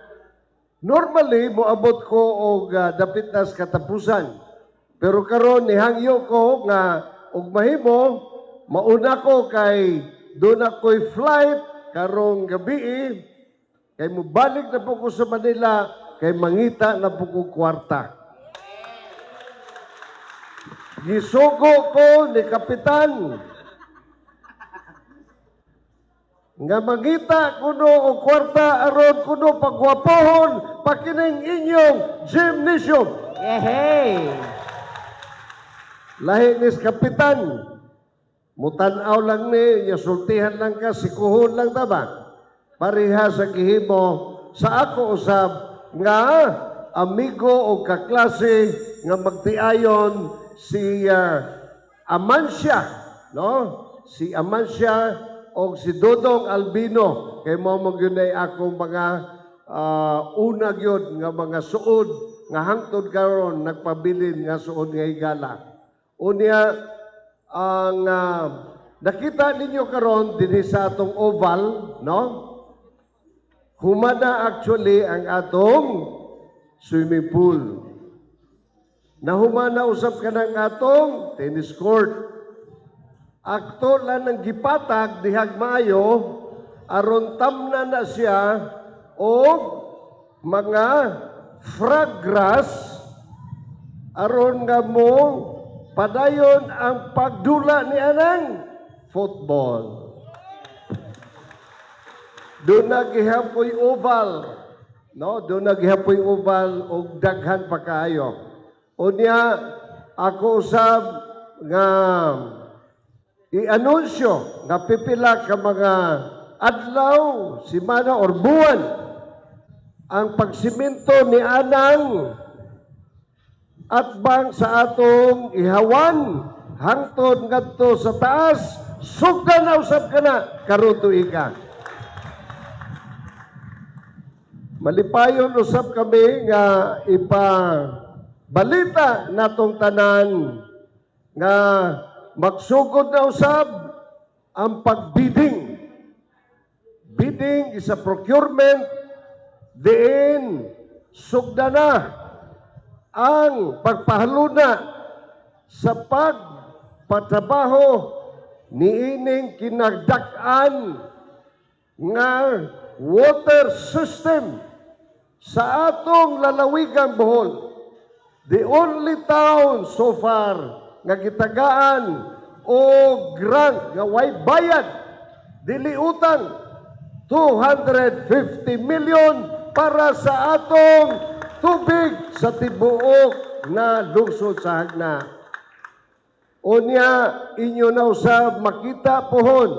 Normally, moabot ko og dapit na sa katapusan. Pero karon nihangyo ko nga og mahimo, mauna ko kay doon ako'y flight karong gabi, kay mubalik na po ko sa Manila, kay mangita na po ko kwarta. Gisugo ko ni Kapitan nga mangita kuno o kwarta aron kuno pagwapohon pakining inyong gymnasium. Yehey! Lahi nis Kapitan, mutanaw lang ni, yasultihan lang ka, sikuhon lang taba. Pareha sa gihimo sa ako usab nga amigo o kaklase nga magtiayon si Amancia, no? Si Amancia o si Dodong Albino, kay mo magyunay akong mga unag yun nga mga suod nga hangtod karon nagpabilin nga suod nga higala. Unya ang nakita ninyo karon dinhi sa atong oval, no? Humana actually ang atong swimming pool. Nahumana usab ka ng atong tennis court. Akto lang ng gipatag dihag maayo aron tamna na siya o mga frog grass aron nga mo padayon ang pagdula ni anang football. Doon nagihapoy oval, no? Doon nagihapoy oval og daghan pa kaayo. Unya ako usab nga i-anunsyo nga pipila ka mga adlaw, simana or buwan ang pagsimento ni anang at bang sa atong ihawan hangtod ngadto sa taas sugdan na usab kana karon tuiga. Malipayon usab kami nga ipabalita natong tanan nga magsugod na usab ang pagbidding. Bidding is a procurement diin sugda na ang pagpahaluna sa pagpatrabaho niining kinagdak-an nga water system sa atong lalawigang Bohol. The only town so far nga gitagaan o grant nga way bayad dili utang 250 million para sa atong tubig sa tibuok na lungsod sa Hagna. Unya inyo na usab makita pohon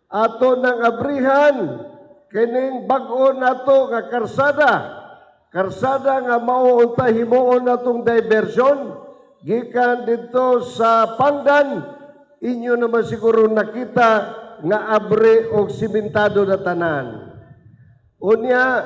ato ng abrihan kining bag-o nato nga karsada nga mauuntay himuon natong diversion gikan dito sa Pandan. Inyo naman siguro nakita nga abre og simentado na tanan. Unya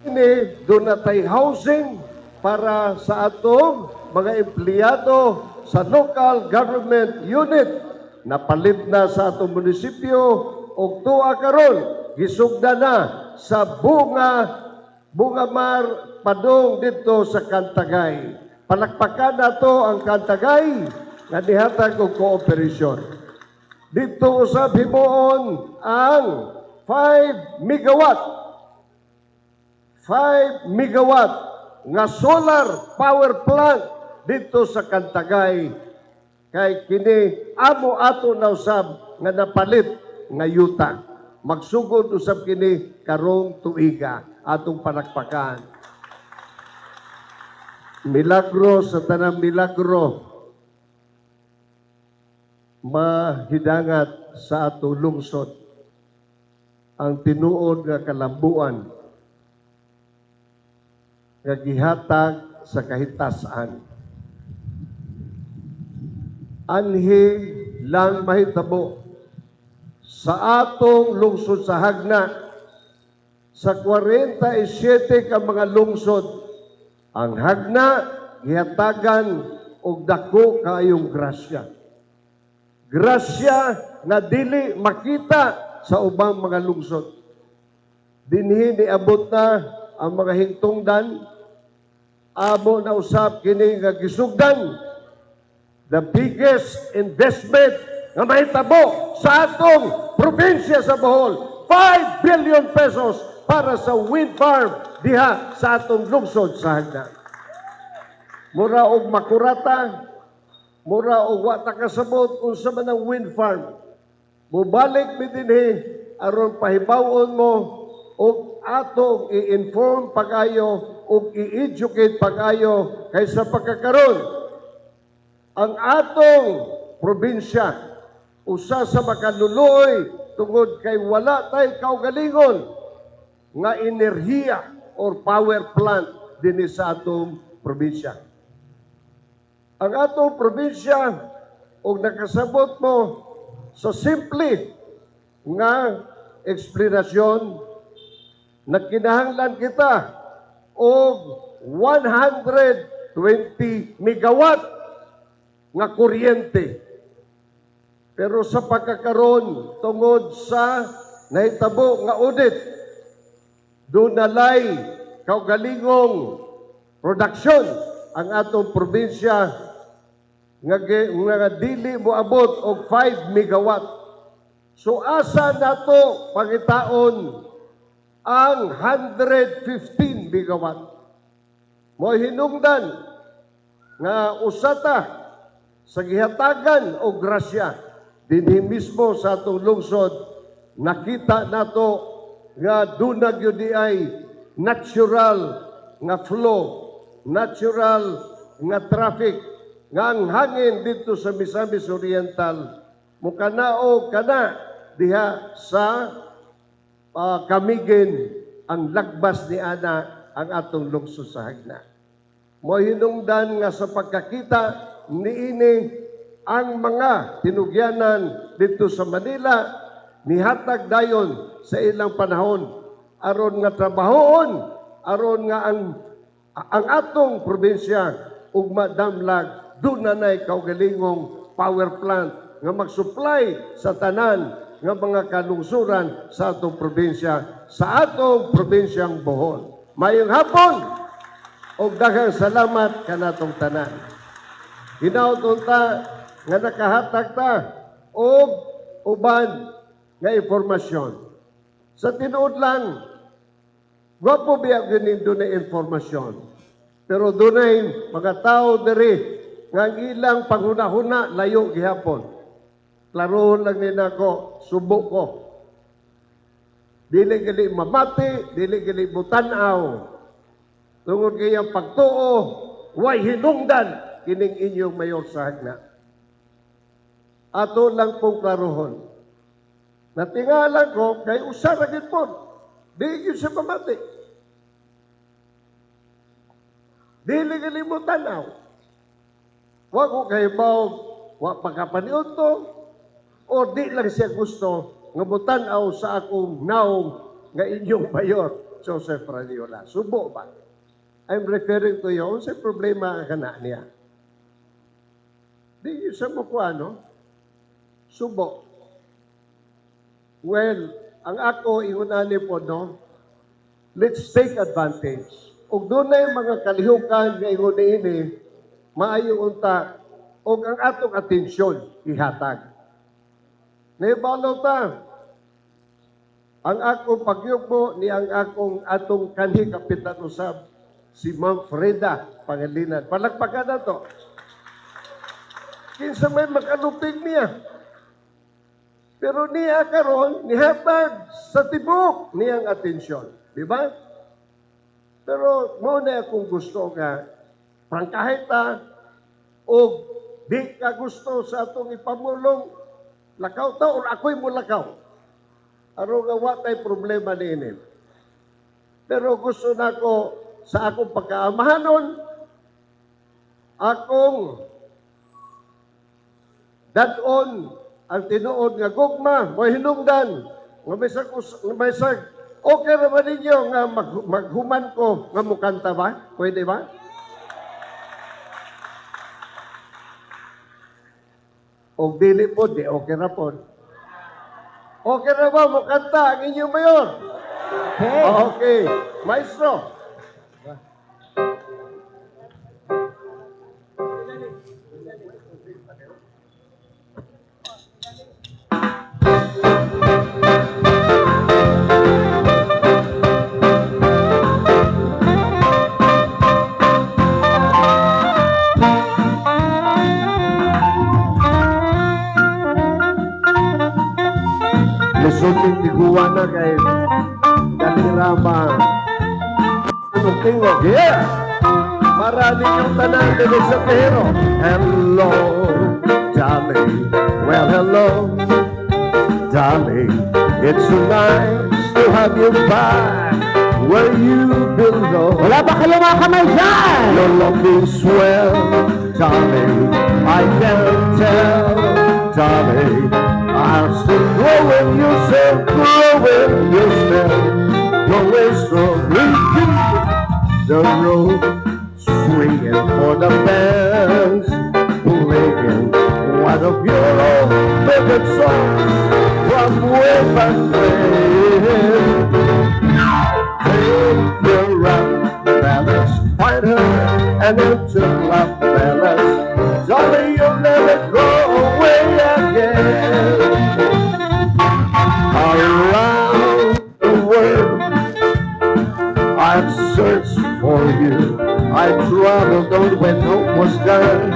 ini doon na tay housing para sa atong mga empleyado sa local government unit. Napalit na sa atong munisipyo og tuwa karon gisugda na sa Bungamar padong dito sa Cantagay. Palakpakan nato ang Cantagay nga nihatag og kooperasyon. Dito usab himuon ang 5 megawatt nga solar power plant dito sa Cantagay. Kay kini amo ato na usab nga napalit nga yuta. Magsugod usab kini karong tuiga atong panakpakan. Milagro sa tanang milagro mahidangat sa atong lungsod ang tinuod nga kalambuan nga gihatag sa kahitasan. Anhi lang mahitabo sa atong lungsod sa Hagna sa 47 ka mga lungsod ang Hagna gihatagan og dako kaayong grasya. Grasya na dili makita sa ubang mga lungsod. Dinhi niabot na ang mga hingtungdan amo na usab kini nga gisugdan the biggest investment nga mahitabo sa atong probinsya sa Bohol. 5 billion pesos para sa wind farm diha sa atong lungsod sa Hagna. Mura og makurata, mura og wa ta kasabot unsa man ang wind farm. Mubalik mi dinhi aron pahibawon mo og atong i-inform pagayo og i-educate pagayo kaysa pagkakaroon ang atong probinsya usa sa makaluluoy tungod kay wala tay kaugalingon nga enerhiya or power plant dinhi sa atong probinsya. Ang atong probinsya og nakasabot mo sa simple nga eksplanasyon nagkinahanglan kita og 120 megawatt nga kuryente. Pero sa pagkakaroon tungod sa nahitabo nga audit, dunalay kaugalingong produksyon ang atong probinsya nga dili moabot og 5 megawatt. So asa nato pangitaon ang 115 megawatt. Mo hinungdan nga usata sa gihatagan og grasya dinhi mismo sa atong lungsod nakita nato nga dunag yun di ay natural nga flow, natural nga traffic nga ang hangin dito sa Misamis Oriental mukanao kana diha sa Kamigin ang lagbas ni ana ang atong lungsod sa Hagna. Mo hinungdan nga sa pagkakita niini ang mga tinugyanan dito sa Manila nihatag dayon sa ilang panahon aron nga trabahoon aron nga ang atong probinsya ug madamlag dunay kaugalingong power plant nga mag-supply sa tanan nga mga kalungsuran sa atong probinsya sa atong probinsyang Bohol. Mayong hapon ug daghang salamat kanatong tanan. Hinaut ta nga nakahatag ta og uban nga impormasyon. Sa tinuod lang, gwapo biya ganin doon na informasyon. Pero doon ay mga tao diri nga ang ilang panghuna-huna layo gihapon. Klaroon lang nila ko, subo ko. Dili gali mamati, dili gali butanaw. Tungod kayang pagtuo, way hinungdan kining inyong mayor sa Hagna. Ato lang pong klarohon. Natingalan ko, kay usa ra gid po. Di yun siya mamati. Dili gali mo tanaw. Wa ko kay baw, wa pagkapaniod to, o di lang siya gusto nga mutanaw sa akong naong nga inyong mayor, Joseph Raniola. Subo ba? I'm referring to you. Sa problema ang kana niya. Di sa mo ko ano? Subo. Well, ang ako ingunani po no, let's take advantage. Ug dunay mga kalihukan nga ingon ini, maayo unta og ang atong atensyon ihatag. Naibalaw ta. Ang akong pagyugmo ni ang atong kanhi kapitan usab si Ma'am Freda Pangilinan. Palagpakan na to. Kinsa may makalupig niya. Pero niya karon nihatag sa tibok niyang atensyon. Di ba? Pero muna akong gusto nga prangkahit ta o di ka gusto sa atong ipamulong lakaw ta or ako'y mo lakaw. Aron nga wa tay problema niini. Pero gusto nako sa akong pagkaamahanon akong dadon ang tinuod nga gugma mo hinungdan nga may sag okay ra ba ninyo nga maghuman ko nga mukanta ba? Pwede ba? O dili po, di okay na po. Okay na ba mo kanta ang inyong mayor? Okay. Okay. Maestro. sulting tiguan na kay Kanirama. Anong tingog? Yeah! Maraming yung tanan din sa Tero. Hello, darling. Well, hello, darling. It's so nice to have you back where you belong. Wala ba kayo mga kamay dyan? Your love is swell, darling. I can tell, darling. I'm still growing, you're still growing, you're still growing strong. The road swinging for the bands, playing one of your old favorite songs from way back when. Take your rock balance, find her and into love balance. Darling, you'll never go away again. Around the world, I've searched for you. I traveled on when hope was gone.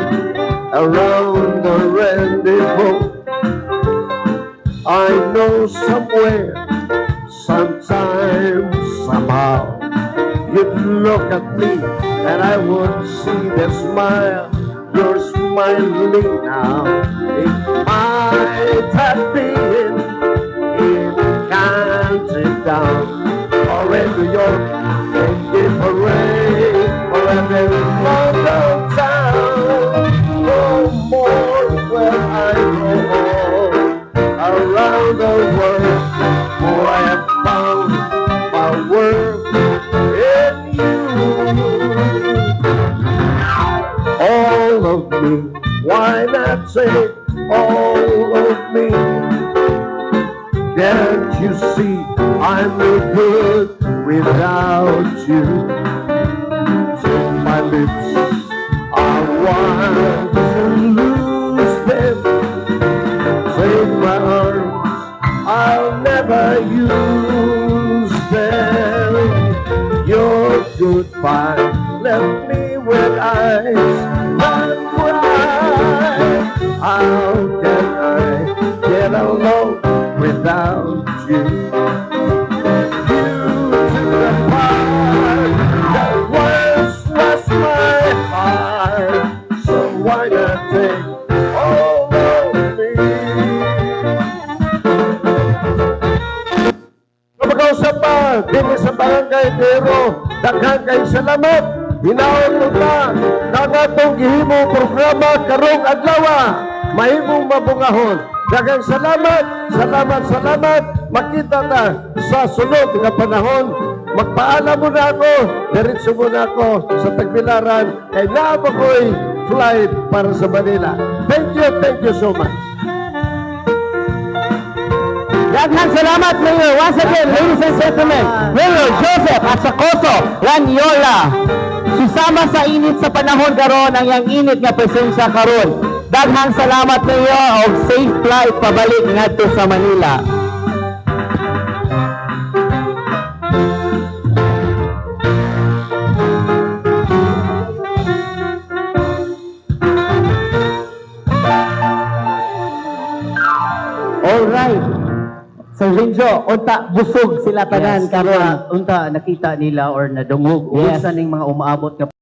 Around the rendezvous, I know somewhere, sometime, somehow, you'd look at me and I would see the smile. You're smiling now. It might have been in country town or in New York, in the parade, or in the London town. No more where I go around the world, for I have found my worth in you. All of me, why not say all of me? Can't you see I'm no good without you? Take my lips, I want to lose them. Take my arms, I'll never use them. Your goodbye left me with eyes that cry. How can I get along without you? You took the part that once was my heart. So why not take all of me? Kapag-usap pa, din sa barangay Tero, daghang kay salamat. Hinaon mo ta, nangatong gihimo programa karong adlaw. Mahimong mabungahon. Daghang salamat, salamat, salamat. Makita ta sa sunod nga panahon. Magpaalam muna ako, diretso muna ako sa Tagbilaran. Kay naabot ko'y flight para sa Manila. Thank you so much. Daghang salamat, Mayor. Once again, ladies and gentlemen, Mayor Joseph Atsacoso Ranyola. Susama sa init sa panahon karon ang yang init nga presensya karon. Daghang salamat Mayor og safe flight pabalik ngadto sa Manila. Alright. Sir Linjo, unta busog sila tanan karon. Unta nakita nila or nadungog Yes. unsa ning mga umaabot nga